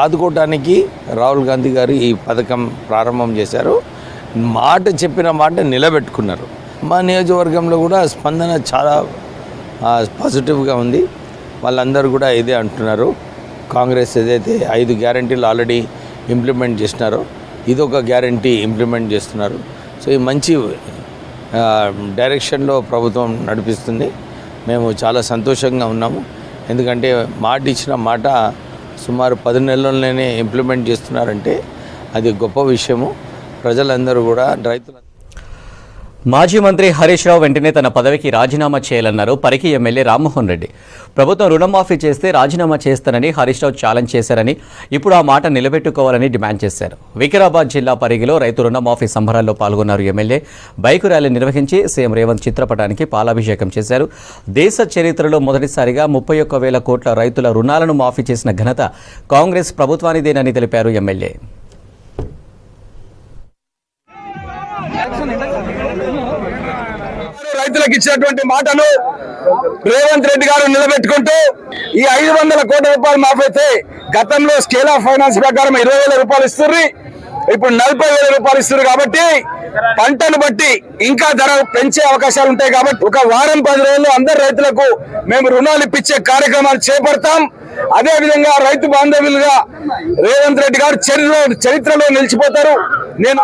ఆదుకోవటానికి రాహుల్ గాంధీ గారు ఈ పథకం ప్రారంభం చేశారు. మాట చెప్పిన మాట నిలబెట్టుకున్నారు. మా నియోజకవర్గంలో కూడా స్పందన చాలా పాజిటివ్గా ఉంది. వాళ్ళందరూ కూడా ఇదే అంటున్నారు. కాంగ్రెస్ ఏదైతే 5 గ్యారంటీలు ఆల్రెడీ ఇంప్లిమెంట్ చేసినారో ఇదొక గ్యారంటీ ఇంప్లిమెంట్ చేస్తున్నారు. సో ఈ మంచి డైరెక్షన్లో ప్రభుత్వం నడిపిస్తుంది. మేము చాలా సంతోషంగా ఉన్నాము. ఎందుకంటే మాట ఇచ్చిన మాట సుమారు 10 నెలల్లోనే ఇంప్లిమెంట్ చేస్తున్నారంటే అది గొప్ప విషయము. ప్రజలందరూ కూడా రైతులు. మాజీ మంత్రి హరీష్ రావు వెంటనే తన పదవికి రాజీనామా చేయాలన్నారు పరికి ఎమ్మెల్యే రామ్మోహన్ రెడ్డి. ప్రభుత్వం రుణమాఫీ చేస్తే రాజీనామా చేస్తానని హరీష్ రావు ఛాలెంజ్ చేశారని, ఇప్పుడు ఆ మాట నిలబెట్టుకోవాలని డిమాండ్ చేశారు. వికారాబాద్ జిల్లా పరిగిలో రైతు రుణమాఫీ సంబరాల్లో పాల్గొన్నారు ఎమ్మెల్యే. బైకు ర్యాలీ నిర్వహించి సీఎం రేవంత్ చిత్రపటానికి పాలాభిషేకం చేశారు. దేశ చరిత్రలో మొదటిసారిగా 31,000 కోట్ల రైతుల రుణాలను మాఫీ చేసిన ఘనత కాంగ్రెస్ ప్రభుత్వానిదేనని తెలిపారు ఎమ్మెల్యే. రైతులకు ఇచ్చినటువంటి మాటను రేవంత్ రెడ్డి గారు నిలబెట్టుకుంటూ ఈ 500 కోట్ల రూపాయలు మాఫీ అయితే గతంలో స్కేల్ ఆఫ్ ఫైనాన్స్ ప్రకారం 20,000 రూపాయలు ఇస్తుర్రు, ఇప్పుడు 40,000 రూపాయలు ఇస్తున్నారు. కాబట్టి పంటను బట్టి ఇంకా ధర పెంచే అవకాశాలు ఉంటాయి. కాబట్టి ఒక వారం 10 రోజుల్లో అందరు రైతులకు మేము రుణాలు ఇప్పించే కార్యక్రమాలు చేపడతాం. అదేవిధంగా రైతు బాంధవులుగా రేవంత్ రెడ్డి గారు చరిత్రలో నిలిచిపోతారు. నేను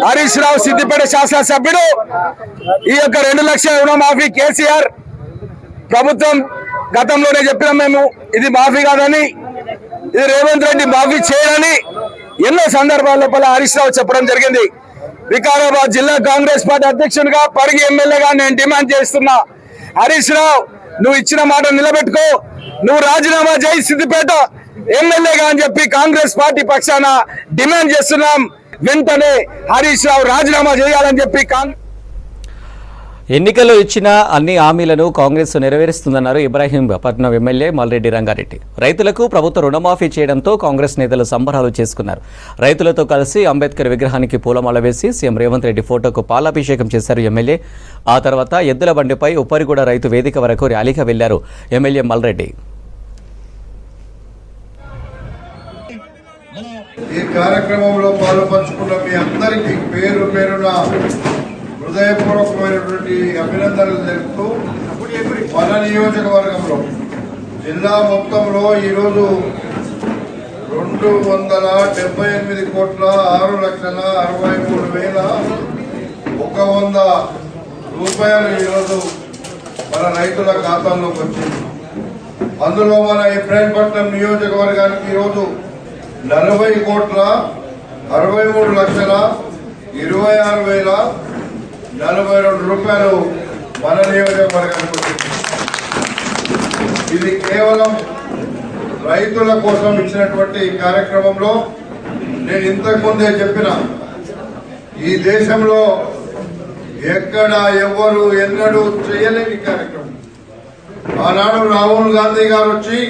హరీష్ రావు సిద్దిపేట శాసనసభ్యుడు ఈ యొక్క 2 లక్షల రుణమాఫీ కేసీఆర్ ప్రభుత్వం గతంలోనే చెప్పినాం మేము, ఇది మాఫీ కాదని, ఇది రేవంత్ రెడ్డి మాఫీ చేయడని ఎన్నో సందర్భాల లోపల హరీష్ రావు చెప్పడం జరిగింది. వికారాబాద్ జిల్లా కాంగ్రెస్ పార్టీ అధ్యక్షునిగా పరిగి ఎమ్మెల్యేగా నేను డిమాండ్ చేస్తున్నా, హరీష్ రావు నువ్వు ఇచ్చిన మాట నిలబెట్టుకో, నువ్వు రాజీనామా చేయి సిద్దిపేట ఎమ్మెల్యేగా అని చెప్పి కాంగ్రెస్ పార్టీ పక్షాన డిమాండ్ చేస్తున్నాం. వెంటనే హరీష్ రావు రాజీనామా చేయాలని చెప్పి ఎన్నికల్లో ఇచ్చిన అన్ని హామీలను కాంగ్రెస్ నెరవేరుస్తుందన్నారు ఇబ్రాహీంపట్నం ఎమ్మెల్యే మల్రెడ్డి రంగారెడ్డి. రైతులకు ప్రభుత్వ రుణమాఫీ చేయడంతో కాంగ్రెస్ నేతలు సంబరాలు చేసుకున్నారు. రైతులతో కలిసి అంబేద్కర్ విగ్రహానికి పూలమాల వేసి సీఎం రేవంత్ రెడ్డి ఫోటోకు పాలాభిషేకం చేశారు ఎమ్మెల్యే. ఆ తర్వాత ఎద్దుల బండిపై ఉప్పరిగూడ రైతు వేదిక వరకు ర్యాలీగా వెళ్లారు ఎమ్మెల్యే మల్రెడ్డి. ఈ కార్యక్రమంలో పాల్పంచుకున్న మీ అందరికీ పేరు పేరున హృదయపూర్వకమైనటువంటి అభినందనలు తెలుపుతూ మన నియోజకవర్గంలో జిల్లా మొత్తంలో ఈరోజు 278,663,100 రూపాయలు ఈరోజు మన రైతుల ఖాతాల్లోకి వచ్చింది. అందులో మన ఇబ్రాహీంపట్నం నియోజకవర్గానికి ఈరోజు 40,63,26,042 రూపాయలు మన నియోజకవర్గానికి వచ్చింది. ఇది కేవలం రైతుల కోసం ఇచ్చినటువంటి కార్యక్రమంలో నేను ఇంతకు ముందే చెప్పిన, ఈ దేశంలో ఎక్కడ ఎవరు ఎన్నడూ చేయలేని కార్యక్రమం. ఆనాడు రాహుల్ గాంధీ గారు వచ్చి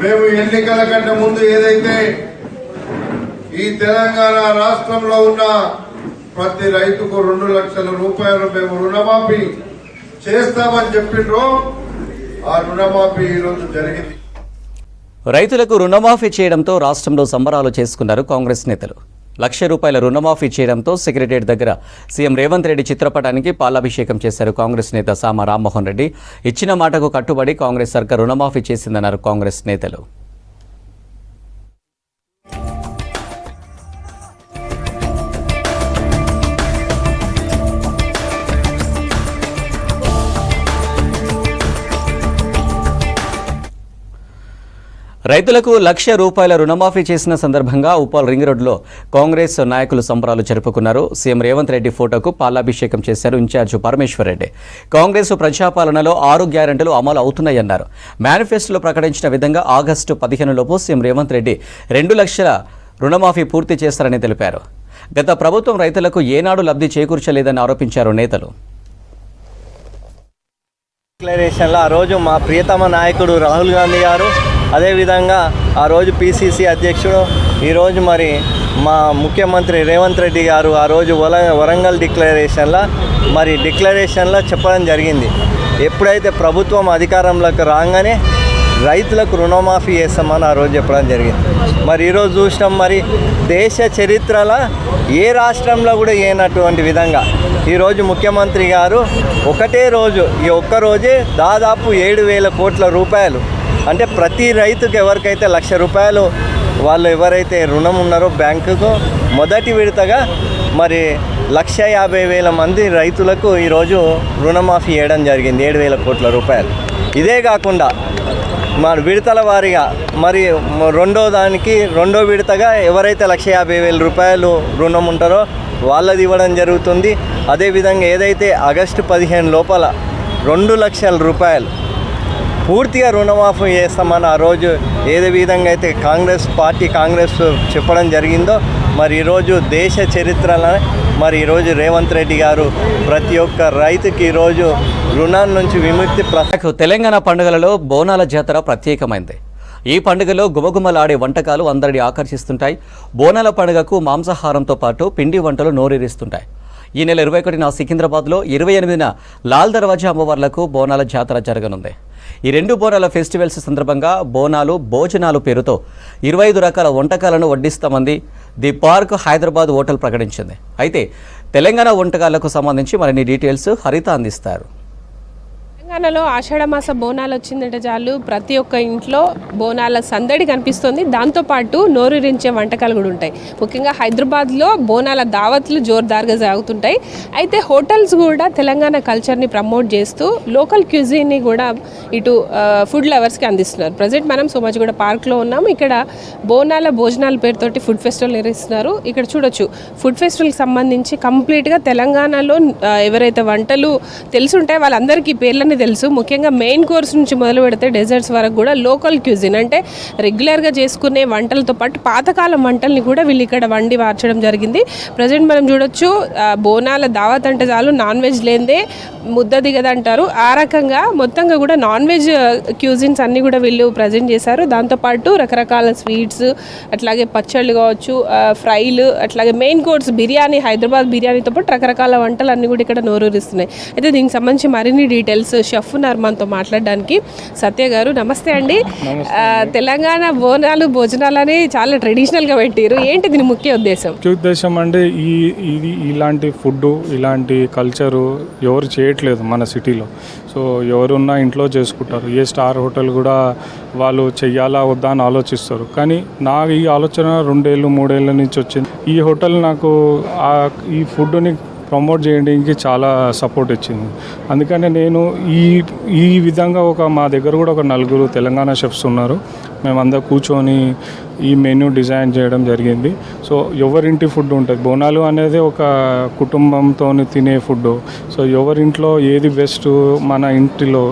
మేము ఎన్నికల కంటే ముందు ఏదైతే ఈ తెలంగాణ రాష్ట్రంలో ఉన్న ప్రతి రైతుకు 2 లక్షల రూపాయలు మేము రుణమాఫీ చేస్తామని చెప్పిండ్రో ఆ రుణమాఫీ ఈరోజు జరిగింది. రైతులకు రుణమాఫీ చేయడంతో రాష్ట్రంలో సంబరాలు చేసుకున్నారు కాంగ్రెస్ నేతలు. ₹1,00,000 రుణమాఫీ చేయడంతో సెక్రటేరియట్ దగ్గర సీఎం రేవంత్ రెడ్డి చిత్రపటానికి పాలాభిషేకం చేశారు కాంగ్రెస్ నేత సామ రామ్మోహన్ రెడ్డి. ఇచ్చిన మాటకు కట్టుబడి కాంగ్రెస్ సర్కార్ రుణమాఫీ చేసిందన్నారు కాంగ్రెస్ నేతలు. రైతులకు ₹1,00,000 రుణమాఫీ చేసిన సందర్భంగా ఉప్పల్ రింగ్ రోడ్లో కాంగ్రెస్ నాయకులు సంబరాలు జరుపుకున్నారు. సీఎం రేవంత్ రెడ్డి ఫోటోకు పాలాభిషేకం చేశారు ఇన్ఛార్జ్ పరమేశ్వర్ రెడ్డి. కాంగ్రెస్ ప్రజాపాలనలో 6 గ్యారెంటీలు అమలు అవుతున్నాయన్నారు. మేనిఫెస్టోలో ప్రకటించిన విధంగా ఆగస్టు 15లోపు సీఎం రేవంత్ రెడ్డి 2 లక్షల రుణమాఫీ పూర్తి చేస్తారని తెలిపారు. గత ప్రభుత్వం రైతులకు ఏనాడు లబ్ధి చేకూర్చలేదని ఆరోపించారు నేతలు. డిక్లరేషన్లో ఆ రోజు మా ప్రియతమ నాయకుడు రాహుల్ గాంధీ గారు, అదేవిధంగా ఆ రోజు పిసిసి అధ్యక్షుడు, ఈరోజు మరి మా ముఖ్యమంత్రి రేవంత్ రెడ్డి గారు ఆ రోజు వరంగల్ డిక్లరేషన్లో చెప్పడం జరిగింది. ఎప్పుడైతే ప్రభుత్వం అధికారంలోకి రాగానే రైతులకు రుణమాఫీ చేస్తామని ఆ రోజు చెప్పడం జరిగింది. మరి ఈరోజు చూసినాం, మరి దేశ చరిత్రలో ఏ రాష్ట్రంలో కూడా ఏనటువంటి విధంగా ఈరోజు ముఖ్యమంత్రి గారు ఒకటే రోజు, ఈ ఒక్కరోజే దాదాపు 7,000 కోట్ల రూపాయలు, అంటే ప్రతి రైతుకు ఎవరికైతే ₹1,00,000 వాళ్ళు ఎవరైతే రుణం ఉన్నారో బ్యాంకుకు మొదటి విడతగా మరి 1,50,000 మంది రైతులకు ఈరోజు రుణమాఫీ చేయడం జరిగింది 7,000 కోట్ల రూపాయలు. ఇదే కాకుండా మరి విడతల వారీగా మరి రెండో విడతగా ఎవరైతే 1,50,000 రూపాయలు రుణం ఉంటారో వాళ్ళది ఇవ్వడం జరుగుతుంది. అదేవిధంగా ఏదైతే ఆగస్టు 15 లోపల 2 లక్షల రూపాయలు పూర్తిగా రుణమాఫీ చేస్తామని ఆ రోజు ఏదే విధంగా అయితే కాంగ్రెస్ చెప్పడం జరిగిందో, మరి ఈరోజు దేశ చరిత్రలో మరి ఈరోజు రేవంత్ రెడ్డి గారు ప్రతి ఒక్క రైతుకి ఈరోజు రుణాల నుంచి విముక్తి. తెలంగాణ పండుగలలో బోనాల జాతర ప్రత్యేకమైంది. ఈ పండుగలో గుమగుమలాడే వంటకాలు అందరినీ ఆకర్షిస్తుంటాయి. బోనాల పండుగకు మాంసాహారంతో పాటు పిండి వంటలు నోరేరిస్తుంటాయి. ఈ నెల 21న సికింద్రాబాద్లో, 28న లాల్ దర్వాజా అమ్మవార్లకు బోనాల జాతర జరగనుంది. ఈ 2 బోనాల ఫెస్టివల్స్ సందర్భంగా బోనాలు భోజనాలు పేరుతో 25 రకాల వంటకాలను వడ్డిస్తామంది ది పార్క్ హైదరాబాద్ హోటల్ ప్రకటించింది. అయితే తెలంగాణ వంటకాలకు సంబంధించి మరిన్ని డీటెయిల్స్ హరిత అందిస్తారు. తెలంగాణలో ఆషాఢమాస బోనాలు వచ్చిందంటే చాలు ప్రతి ఒక్క ఇంట్లో బోనాల సందడి కనిపిస్తుంది. దాంతోపాటు నోరూరించే వంటకాలు కూడా ఉంటాయి. ముఖ్యంగా హైదరాబాద్లో బోనాల దావత్లు జోర్దార్గా సాగుతుంటాయి. అయితే హోటల్స్ కూడా తెలంగాణ కల్చర్ని ప్రమోట్ చేస్తూ లోకల్ క్యూజిన్ని కూడా ఇటు ఫుడ్ లవర్స్కి అందిస్తున్నారు. ప్రజెంట్ మనం సోమాజిగూడ పార్క్లో ఉన్నాము. ఇక్కడ బోనాల భోజనాల పేరుతోటి ఫుడ్ ఫెస్టివల్ నిర్వహిస్తున్నారు. ఇక్కడ చూడొచ్చు ఫుడ్ ఫెస్టివల్కి సంబంధించి కంప్లీట్గా తెలంగాణలో ఎవరైతే వంటలు తెలుసుంటాయో వాళ్ళందరికీ పేర్లని తెలుసు. ముఖ్యంగా మెయిన్ కోర్స్ నుంచి మొదలు పెడితే డెజర్ట్స్ వరకు కూడా లోకల్ క్యూజిన్ అంటే రెగ్యులర్గా చేసుకునే వంటలతో పాటు పాతకాలం వంటల్ని కూడా వీళ్ళు ఇక్కడ వండి మార్చడం జరిగింది. ప్రజెంట్ మనం చూడొచ్చు బోనాల దావత్ అంటే చాలు నాన్ వెజ్ లేనిదే ముద్ద దిగదంటారు. ఆ రకంగా మొత్తంగా కూడా నాన్ వెజ్ క్యూజిన్స్ అన్నీ కూడా వీళ్ళు ప్రజెంట్ చేశారు. దాంతోపాటు రకరకాల స్వీట్స్, అట్లాగే పచ్చళ్ళు కావచ్చు, ఫ్రైలు, అట్లాగే మెయిన్ కోర్స్ బిర్యానీ, హైదరాబాద్ బిర్యానీతో పాటు రకరకాల వంటలు అన్నీ కూడా ఇక్కడ నోరూరిస్తున్నాయి. అయితే దీనికి సంబంధించి మరిన్ని డీటెయిల్స్ షెఫ్ ఉన్నారు మనతో మాట్లాడడానికి. సత్య గారు నమస్తే అండి. తెలంగాణ బోనాలు భోజనాలని చాలా ట్రెడిషనల్గా పెట్టారు. ఏంటి దీని ముఖ్య ఉద్దేశం? అంటే ఇలాంటి ఫుడ్, ఇలాంటి కల్చరు ఎవరు చేయట్లేదు మన సిటీలో. సో ఎవరున్నా ఇంట్లో చేసుకుంటారు. ఏ స్టార్ హోటల్ కూడా వాళ్ళు చెయ్యాలా వద్దా అని ఆలోచిస్తారు. కానీ నాకు ఈ ఆలోచన 2 ఏళ్ళు 3 ఏళ్ళ నుంచి వచ్చింది. ఈ హోటల్ నాకు ఈ ఫుడ్ని ప్రమోట్ చేయడానికి చాలా సపోర్ట్ ఇచ్చింది. అందుకని నేను ఈ విధంగా మా దగ్గర కూడా ఒక 4 తెలంగాణ షెఫ్స్ ఉన్నారు. మేమందరం కూర్చొని ఈ మెనూ డిజైన్ చేయడం జరిగింది. సో ఎవరింటి ఫుడ్ ఉంటుంది. బోనాలు అనేది ఒక కుటుంబంతో తినే ఫుడ్. సో ఎవరింట్లో ఏది బెస్ట్, మన ఇంటిలో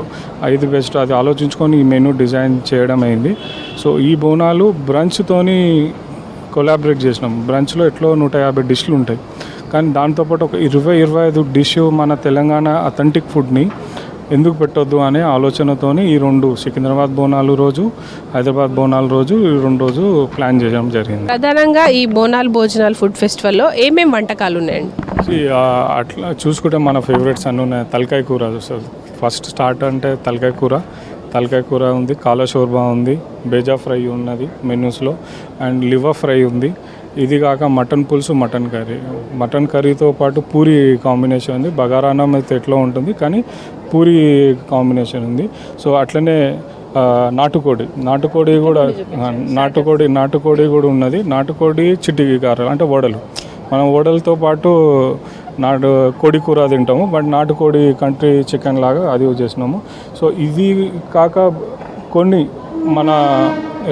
ఏది బెస్ట్ అది ఆలోచించుకొని ఈ మెనూ డిజైన్ చేయడం అయింది. సో ఈ బోనాలు బ్రంచ్తోని కొలాబరేట్ చేసినాం. బ్రంచ్లో ఎట్లో 150 డిష్లు ఉంటాయి. కానీ దాంతోపాటు ఒక 20-25 డిష్ మన తెలంగాణ అథెంటిక్ ఫుడ్ని ఎందుకు పెట్టొద్దు అనే ఆలోచనతోని ఈ 2 సికింద్రాబాద్ బోనాలు రోజు, హైదరాబాద్ బోనాలు రోజు, ఈ 2 రోజు ప్లాన్ చేయడం జరిగింది. ప్రధానంగా ఈ బోనాలు భోజనాలు ఫుడ్ ఫెస్టివల్లో ఏమేమి వంటకాలు ఉన్నాయండి? అట్లా చూసుకుంటే మన ఫేవరెట్స్ అన్నీ ఉన్నాయి. తలకాయ కూర ఫస్ట్ స్టార్ట్ అంటే తలకాయ కూర ఉంది, కాలా షోర్బా ఉంది, బేజా ఫ్రై ఉన్నది మెనూస్లో, అండ్ లివర్ ఫ్రై ఉంది. ఇది కాక మటన్ పులుసు, మటన్ కర్రీతో పాటు పూరి కాంబినేషన్ ఉంది. బగారాన్నం అయితే ఎట్లా ఉంటుంది కానీ పూరి కాంబినేషన్ ఉంది. సో అట్లనే నాటుకోడి కూడా ఉన్నది. నాటుకోడి చిట్టి కారాలు అంటే వడలు. మనం వడలతో పాటు కోడి కూర తింటాము, బట్ నాటుకోడి కంట్రీ చికెన్ లాగా అది చేసినాము. సో ఇది కాక కొన్ని మన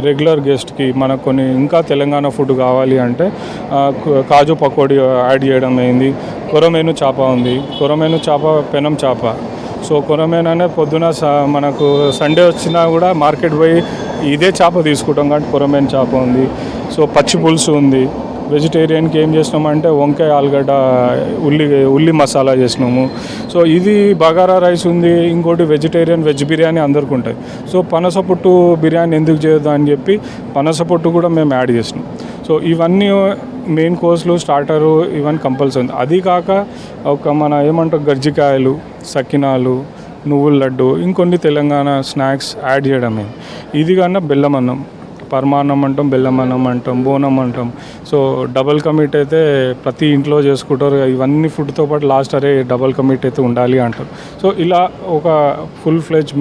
రెగ్యులర్ గెస్ట్కి మనకు కొన్ని ఇంకా తెలంగాణ ఫుడ్ కావాలి అంటే కాజు పకోడీ యాడ్ చేయడం అయింది. కొరమేను చేప ఉంది. కొరమేను చేప పెనం చేప. సో కొరమేను అనేది పొద్దున మనకు సండే వచ్చినా కూడా మార్కెట్ పోయి ఇదే చేప తీసుకుంటాం కాబట్టి కొరమేను చేప ఉంది. సో పచ్చి పులుసు ఉంది. వెజిటేరియన్కి ఏం చేసినామంటే వంకాయ, ఆలుగడ్డ, ఉల్లి మసాలా చేసినాము. సో ఇది బగారా రైస్ ఉంది. ఇంకోటి వెజ్ బిర్యానీ అందరికి ఉంటుంది. సో పనసపొట్టు బిర్యానీ ఎందుకు చేయొద్దు అని చెప్పి పనసపొట్టు కూడా మేము యాడ్ చేసినాం. సో ఇవన్నీ మెయిన్ కోర్సులు, స్టార్టరు ఇవన్నీ కంపల్సరీ. అది కాక మన ఏమంటారు గర్జికాయలు, సకినాలు, నువ్వుల లడ్డు, ఇంకొన్ని తెలంగాణ స్నాక్స్ యాడ్ చేయడమే. ఇది కన్నా బెల్లం అన్నం, పరమాన్నం అంటాం, బెల్లం అన్నం అంటాం, బోనం అంటాం. సో డబల్ కమిట్ అయితే ప్రతి ఇంట్లో చేసుకుంటారు. ఇవన్నీ ఫుడ్తో పాటు లాస్ట్ డబల్ కమిట్ అయితే ఉండాలి అంటారు. సో ఇలా ఒక ఫుల్ ఫ్లెడ్జ్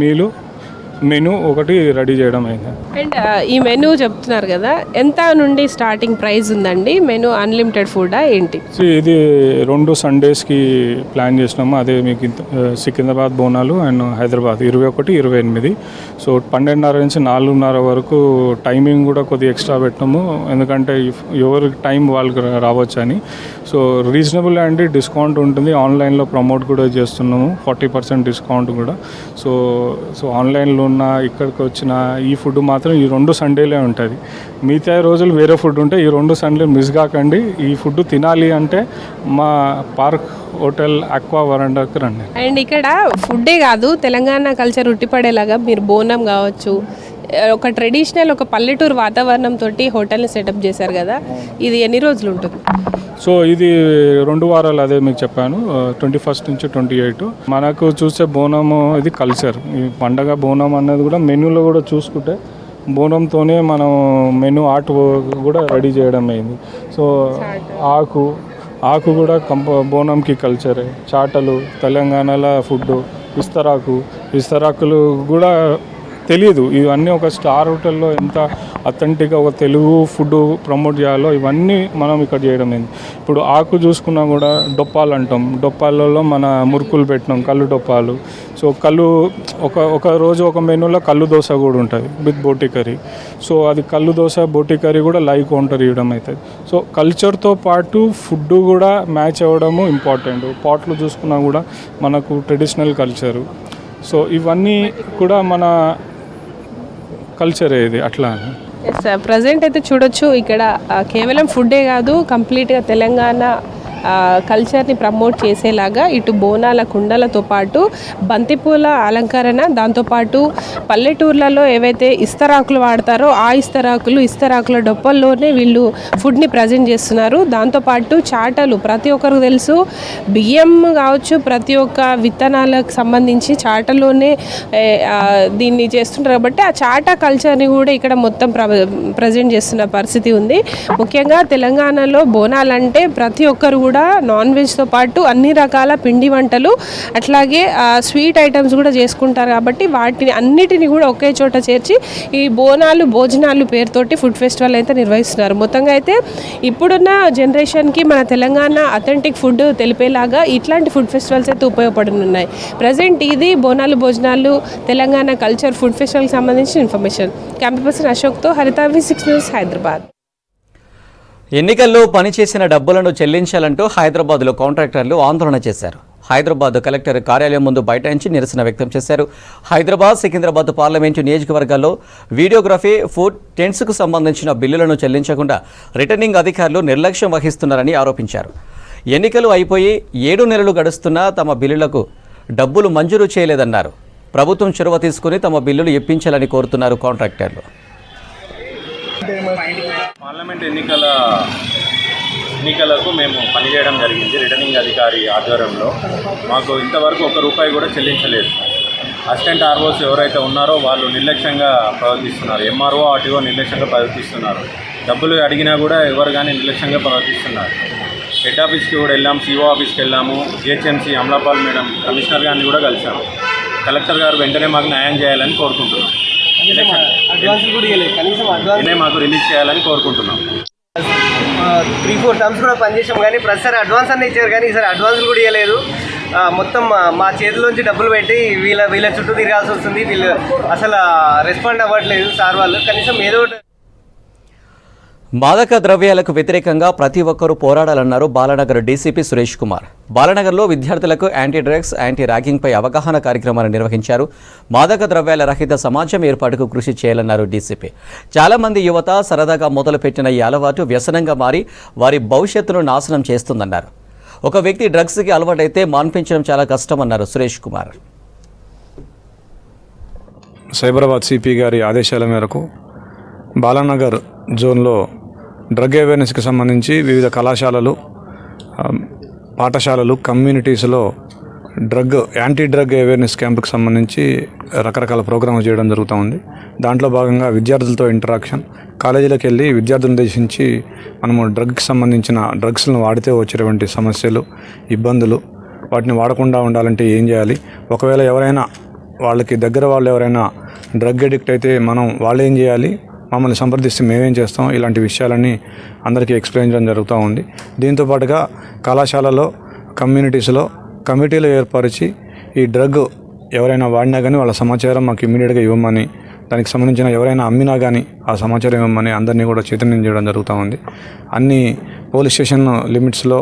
మెనూ ఒకటి రెడీ చేయడం అయింది. అండ్ ఈ మెనూ చెప్తున్నారు కదా, ఎంత నుండి స్టార్టింగ్ ప్రైస్ ఉందండి? మెనూ అన్లిమిటెడ్ ఫుడా ఏంటి? ఇది 2 సండేస్కి ప్లాన్ చేసినాము. అదే మీకు సికింద్రాబాద్ బోనాలు అండ్ హైదరాబాద్ 21, 28. సో 12:30 నుంచి 4:30 వరకు టైమింగ్ కూడా కొద్దిగా ఎక్స్ట్రా పెట్టినాము. ఎందుకంటే ఎవరి టైం వాళ్ళకి రావచ్చు అని. సో రీజనబుల్ అండి, డిస్కౌంట్ ఉంటుంది. ఆన్లైన్లో ప్రమోట్ కూడా చేస్తున్నాము, 40% డిస్కౌంట్ కూడా. సో ఆన్లైన్లో ఉన్న ఇక్కడికి వచ్చిన ఈ ఫుడ్ మాత్రం ఈ 2 సండేలే ఉంటుంది. మిగతా రోజులు వేరే ఫుడ్ ఉంటాయి. ఈ 2 సండేలు మిస్ కాకండి. ఈ ఫుడ్ తినాలి అంటే మా పార్క్ హోటల్ అక్వా వరండాకి రండి. అండ్ ఇక్కడ ఫుడ్డే కాదు, తెలంగాణ కల్చర్ ఉట్టిపడేలాగా మీరు బోనం కావచ్చు, ఒక ట్రెడిషనల్ ఒక పల్లెటూరు వాతావరణం తోటి హోటల్ని సెటప్ చేశారు కదా, ఇది ఎన్ని రోజులు ఉంటుంది? సో ఇది 2 వారాలు, అదే మీకు చెప్పాను, 21 నుంచి 28. మనకు చూస్తే బోనము ఇది కల్చర్. ఈ పండగ బోనం అన్నది కూడా మెనూలో కూడా చూసుకుంటే బోనంతోనే మనం మెనూ ఆర్ట్ కూడా రెడీ చేయడం అయింది. సో ఆకు కూడా బోనంకి కల్చరే. చాటలు తెలంగాణలో ఫుడ్, విస్తరాకు ఇస్తరాకులు కూడా తెలియదు. ఇవన్నీ ఒక స్టార్ హోటల్లో ఎంత అథెంటిక్గా ఒక తెలుగు ఫుడ్ ప్రమోట్ చేయాలో ఇవన్నీ మనం ఇక్కడ చేయడం అయింది. ఇప్పుడు ఆకు చూసుకున్నా కూడా డొప్పాలు అంటాం, డొప్పాలలో మన మురుకులు పెట్టినాం, కళ్ళు డొప్పాలు. సో కళ్ళు ఒక రోజు ఒక మెనూలో కళ్ళు దోశ కూడా ఉంటుంది విత్ బోటి కర్రీ. సో అది కళ్ళు దోశ బోటి కర్రీ కూడా లైవ్ కౌంటర్ ఇవ్వడం అవుతుంది. సో కల్చర్తో పాటు ఫుడ్ కూడా మ్యాచ్ అవ్వడము ఇంపార్టెంట్. పాట్లు చూసుకున్నా కూడా మనకు ట్రెడిషనల్ కల్చరు. సో ఇవన్నీ కూడా మన కల్చర్ ఇది అట్లా. ఎస్, ప్రజెంట్ అయితే చూడొచ్చు ఇక్కడ కేవలం ఫుడ్డే కాదు, కంప్లీట్గా తెలంగాణ కల్చర్ని ప్రమోట్ చేసేలాగా ఇటు బోనాల కుండలతో పాటు బంతిపూల అలంకరణ, దాంతోపాటు పల్లెటూర్లలో ఏవైతే ఇస్తరాకులు వాడతారో ఆ ఇస్తరాకుల డొప్పల్లోనే వీళ్ళు ఫుడ్ని ప్రజెంట్ చేస్తున్నారు. దాంతోపాటు చాటలు, ప్రతి ఒక్కరికి తెలుసు బియ్యం కావచ్చు, ప్రతి ఒక్క విత్తనాలకు సంబంధించి చాటలోనే దీన్ని చేస్తుంటారు కాబట్టి ఆ చాట కల్చర్ని కూడా ఇక్కడ మొత్తం ప్రజెంట్ చేస్తున్న పరిస్థితి ఉంది. ముఖ్యంగా తెలంగాణలో బోనాలంటే ప్రతి ఒక్కరు కూడా నాన్ వెజ్తో పాటు అన్ని రకాల పిండి వంటలు అట్లాగే స్వీట్ ఐటమ్స్ కూడా చేసుకుంటారు కాబట్టి వాటిని అన్నిటిని కూడా ఒకే చోట చేర్చి ఈ బోనాలు భోజనాలు పేరుతోటి ఫుడ్ ఫెస్టివల్ అయితే నిర్వహిస్తున్నారు. మొత్తంగా అయితే ఇప్పుడున్న జనరేషన్కి మన తెలంగాణ అథెంటిక్ ఫుడ్ తెలిపేలాగా ఇట్లాంటి ఫుడ్ ఫెస్టివల్స్ అయితే ఉపయోగపడనున్నాయి. ప్రజెంట్ ఇది బోనాలు భోజనాలు తెలంగాణ కల్చర్ ఫుడ్ ఫెస్టివల్కి సంబంధించిన ఇన్ఫర్మేషన్. కెమెరా పర్సన్ అశోక్తో హరిత, V6 న్యూస్, హైదరాబాద్. ఎన్నికల్లో పనిచేసిన డబ్బులను చెల్లించాలంటూ హైదరాబాద్లో కాంట్రాక్టర్లు ఆందోళన చేశారు. హైదరాబాద్ కలెక్టర్ కార్యాలయం ముందు బైఠాయించి నిరసన వ్యక్తం చేశారు. హైదరాబాద్, సికింద్రాబాద్ పార్లమెంటు నియోజకవర్గాల్లో వీడియోగ్రఫీ, ఫుడ్ టెంట్స్కు సంబంధించిన బిల్లులను చెల్లించకుండా రిటర్నింగ్ అధికారులు నిర్లక్ష్యం వహిస్తున్నారని ఆరోపించారు. ఎన్నికలు అయిపోయి 7 నెలలు గడుస్తున్నా తమ బిల్లులకు డబ్బులు మంజూరు చేయలేదన్నారు. ప్రభుత్వం చొరవ తీసుకుని తమ బిల్లులు ఇప్పించాలని కోరుతున్నారు కాంట్రాక్టర్లు. పార్లమెంట్ ఎన్నికలకు మేము పనిచేయడం జరిగింది రిటర్నింగ్ అధికారి ఆధ్వర్యంలో. మాకు ఇంతవరకు ₹1 కూడా చెల్లించలేదు. అసిస్టెంట్ ఆర్ఓస్ ఎవరైతే ఉన్నారో వాళ్ళు నిర్లక్ష్యంగా ప్రవర్తిస్తున్నారు. ఎంఆర్ఓ, ఆర్టీఓ నిర్లక్ష్యంగా ప్రవర్తిస్తున్నారు. డబ్బులు అడిగినా కూడా ఎవరు కానీ నిర్లక్ష్యంగా ప్రవర్తిస్తున్నారు. హెడ్ ఆఫీస్కి కూడా వెళ్ళాము, సిఓ ఆఫీస్కి వెళ్ళాము, జిహెచ్ఎంసీ అమలాపాల్ మేడం కమిషనర్ గారిని కూడా కలిసాము. కలెక్టర్ గారు వెంటనే మాకు న్యాయం చేయాలని కోరుకుంటున్నాం. మాకు రిలీజ్ చేయాలని కోరుకుంటున్నాం. 3-4 టర్మ్స్ కూడా పనిచేసాం కానీ ప్రతిసారి అడ్వాన్స్ అన్నీ ఇచ్చారు కానీ ఈసారి అడ్వాన్స్ కూడా ఇవ్వలేదు. మొత్తం మా చేతిలోంచి డబ్బులు పెట్టి వీళ్ళ చుట్టూ తిరగాల్సి వస్తుంది. వీళ్ళు అసలు రెస్పాండ్ అవ్వట్లేదు సార్ వాళ్ళు. కనీసం ఏదో మాదక ద్రవ్యాలకు వ్యతిరేకంగా ప్రతి ఒక్కరూ పోరాడాలన్నారు బాలానగర్ డీసీపీ సురేష్ కుమార్. బాలానగర్లో విద్యార్థులకు యాంటీ డ్రగ్స్, యాంటీ ర్యాగింగ్పై అవగాహన కార్యక్రమాన్ని నిర్వహించారు. మాదక ద్రవ్యాల రహిత సమాజం ఏర్పాటుకు కృషి చేయాలన్నారు డీసీపీ. చాలామంది యువత సరదాగా మొదలుపెట్టిన ఈ అలవాటు వ్యసనంగా మారి వారి భవిష్యత్తును నాశనం చేస్తుందన్నారు. ఒక వ్యక్తి డ్రగ్స్కి అలవాటైతే మాన్పించడం చాలా కష్టమన్నారు సురేష్ కుమార్. సైబరాబాద్ సిపి గారి ఆదేశాల మేరకు బాలానగర్ జోన్లో డ్రగ్ అవేర్నెస్కి సంబంధించి వివిధ కళాశాలలు, పాఠశాలలు, కమ్యూనిటీస్లో యాంటీ డ్రగ్ అవేర్నెస్ క్యాంపుకి సంబంధించి రకరకాల ప్రోగ్రాములు చేయడం జరుగుతూ ఉంది. దాంట్లో భాగంగా విద్యార్థులతో ఇంటరాక్షన్, కాలేజీలకు వెళ్ళి విద్యార్థులను ఉద్దేశించి మనము డ్రగ్కి సంబంధించిన డ్రగ్స్లను వాడితే వచ్చేటువంటి సమస్యలు, ఇబ్బందులు, వాటిని వాడకుండా ఉండాలంటే ఏం చేయాలి, ఒకవేళ ఎవరైనా వాళ్ళకి దగ్గర వాళ్ళు ఎవరైనా డ్రగ్ అడిక్ట్ అయితే వాళ్ళు ఏం చేయాలి, మమ్మల్ని సంప్రదిస్తే మేమేం చేస్తాం, ఇలాంటి విషయాలన్నీ అందరికీ ఎక్స్ప్లెయిన్ చేయడం జరుగుతూ ఉంది. దీంతోపాటుగా కళాశాలలో, కమ్యూనిటీస్లో కమిటీలు ఏర్పరిచి ఈ డ్రగ్ ఎవరైనా వాడినా కానీ వాళ్ళ సమాచారం మాకు ఇమ్మీడియట్గా ఇవ్వమని, దానికి సంబంధించిన ఎవరైనా అమ్మినా కానీ ఆ సమాచారం ఇవ్వమని అందరినీ కూడా చైతన్యం చేయడం జరుగుతూ ఉంది. అన్ని పోలీస్ స్టేషన్ లిమిట్స్లో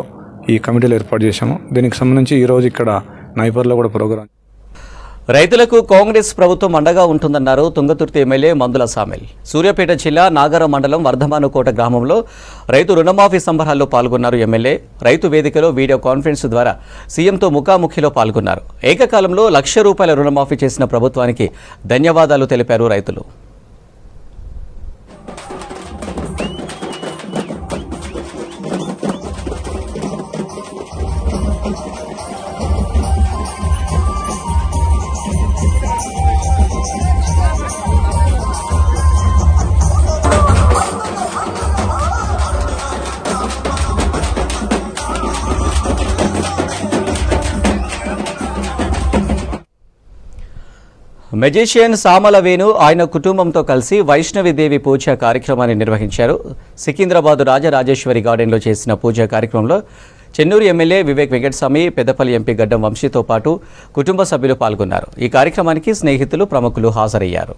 ఈ కమిటీలు ఏర్పాటు చేశాము. దీనికి సంబంధించి ఈరోజు ఇక్కడ నైపర్లో కూడా ప్రోగ్రాం. రైతులకు కాంగ్రెస్ ప్రభుత్వం అండగా ఉంటుందన్నారు తుంగతుర్తి ఎమ్మెల్యే మందుల సామెల్. సూర్యాపేట జిల్లా నాగరం మండలం వర్ధమానుకోట గ్రామంలో రైతు రుణమాఫీ సంబరాల్లో పాల్గొన్నారు ఎమ్మెల్యే. రైతు వేదికలో వీడియో కాన్ఫరెన్స్ ద్వారా సీఎంతో ముఖాముఖిలో పాల్గొన్నారు. ఏకకాలంలో ₹1,00,000 రుణమాఫీ చేసిన ప్రభుత్వానికి ధన్యవాదాలు తెలిపారు రైతులు. మెజిషియన్ సామల వేణు ఆయన కుటుంబంతో కలిసి వైష్ణవిదేవి పూజ కార్యక్రమాన్ని నిర్వహించారు. సికింద్రాబాద్ రాజరాజేశ్వరి గార్డెన్లో చేసిన పూజా కార్యక్రమంలో చెన్నూరు ఎమ్మెల్యే వివేక్ వెంకటస్వామి, పెద్దపల్లి ఎంపీ గడ్డం వంశీతో పాటు కుటుంబ సభ్యులు పాల్గొన్నారు. ఈ కార్యక్రమానికి స్నేహితులు, ప్రముఖులు హాజరయ్యారు.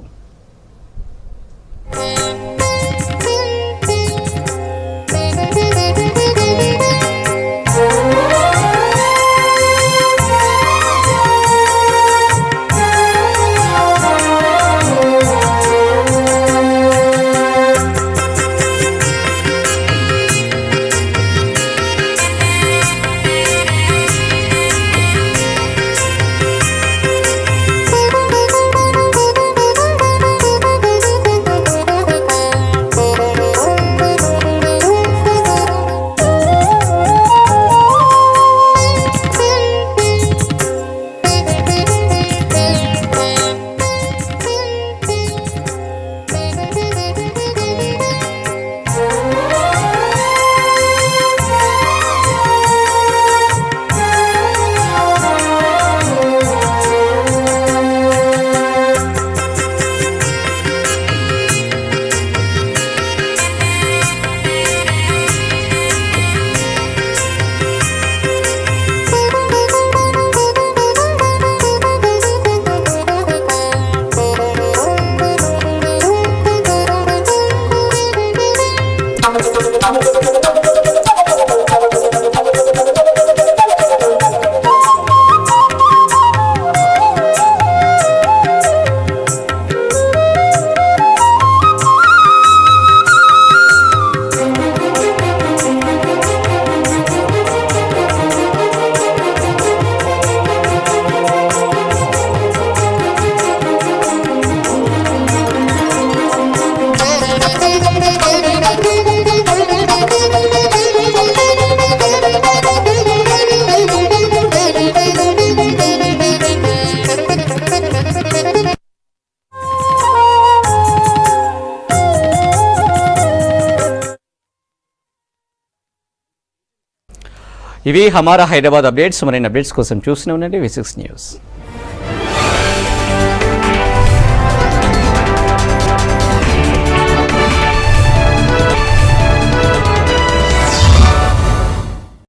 ఇవి హమారా హైదరాబాద్ అప్డేట్స్. మరిన్ని అప్డేట్స్ కోసం చూస్తూనే ఉండండి V6 న్యూస్.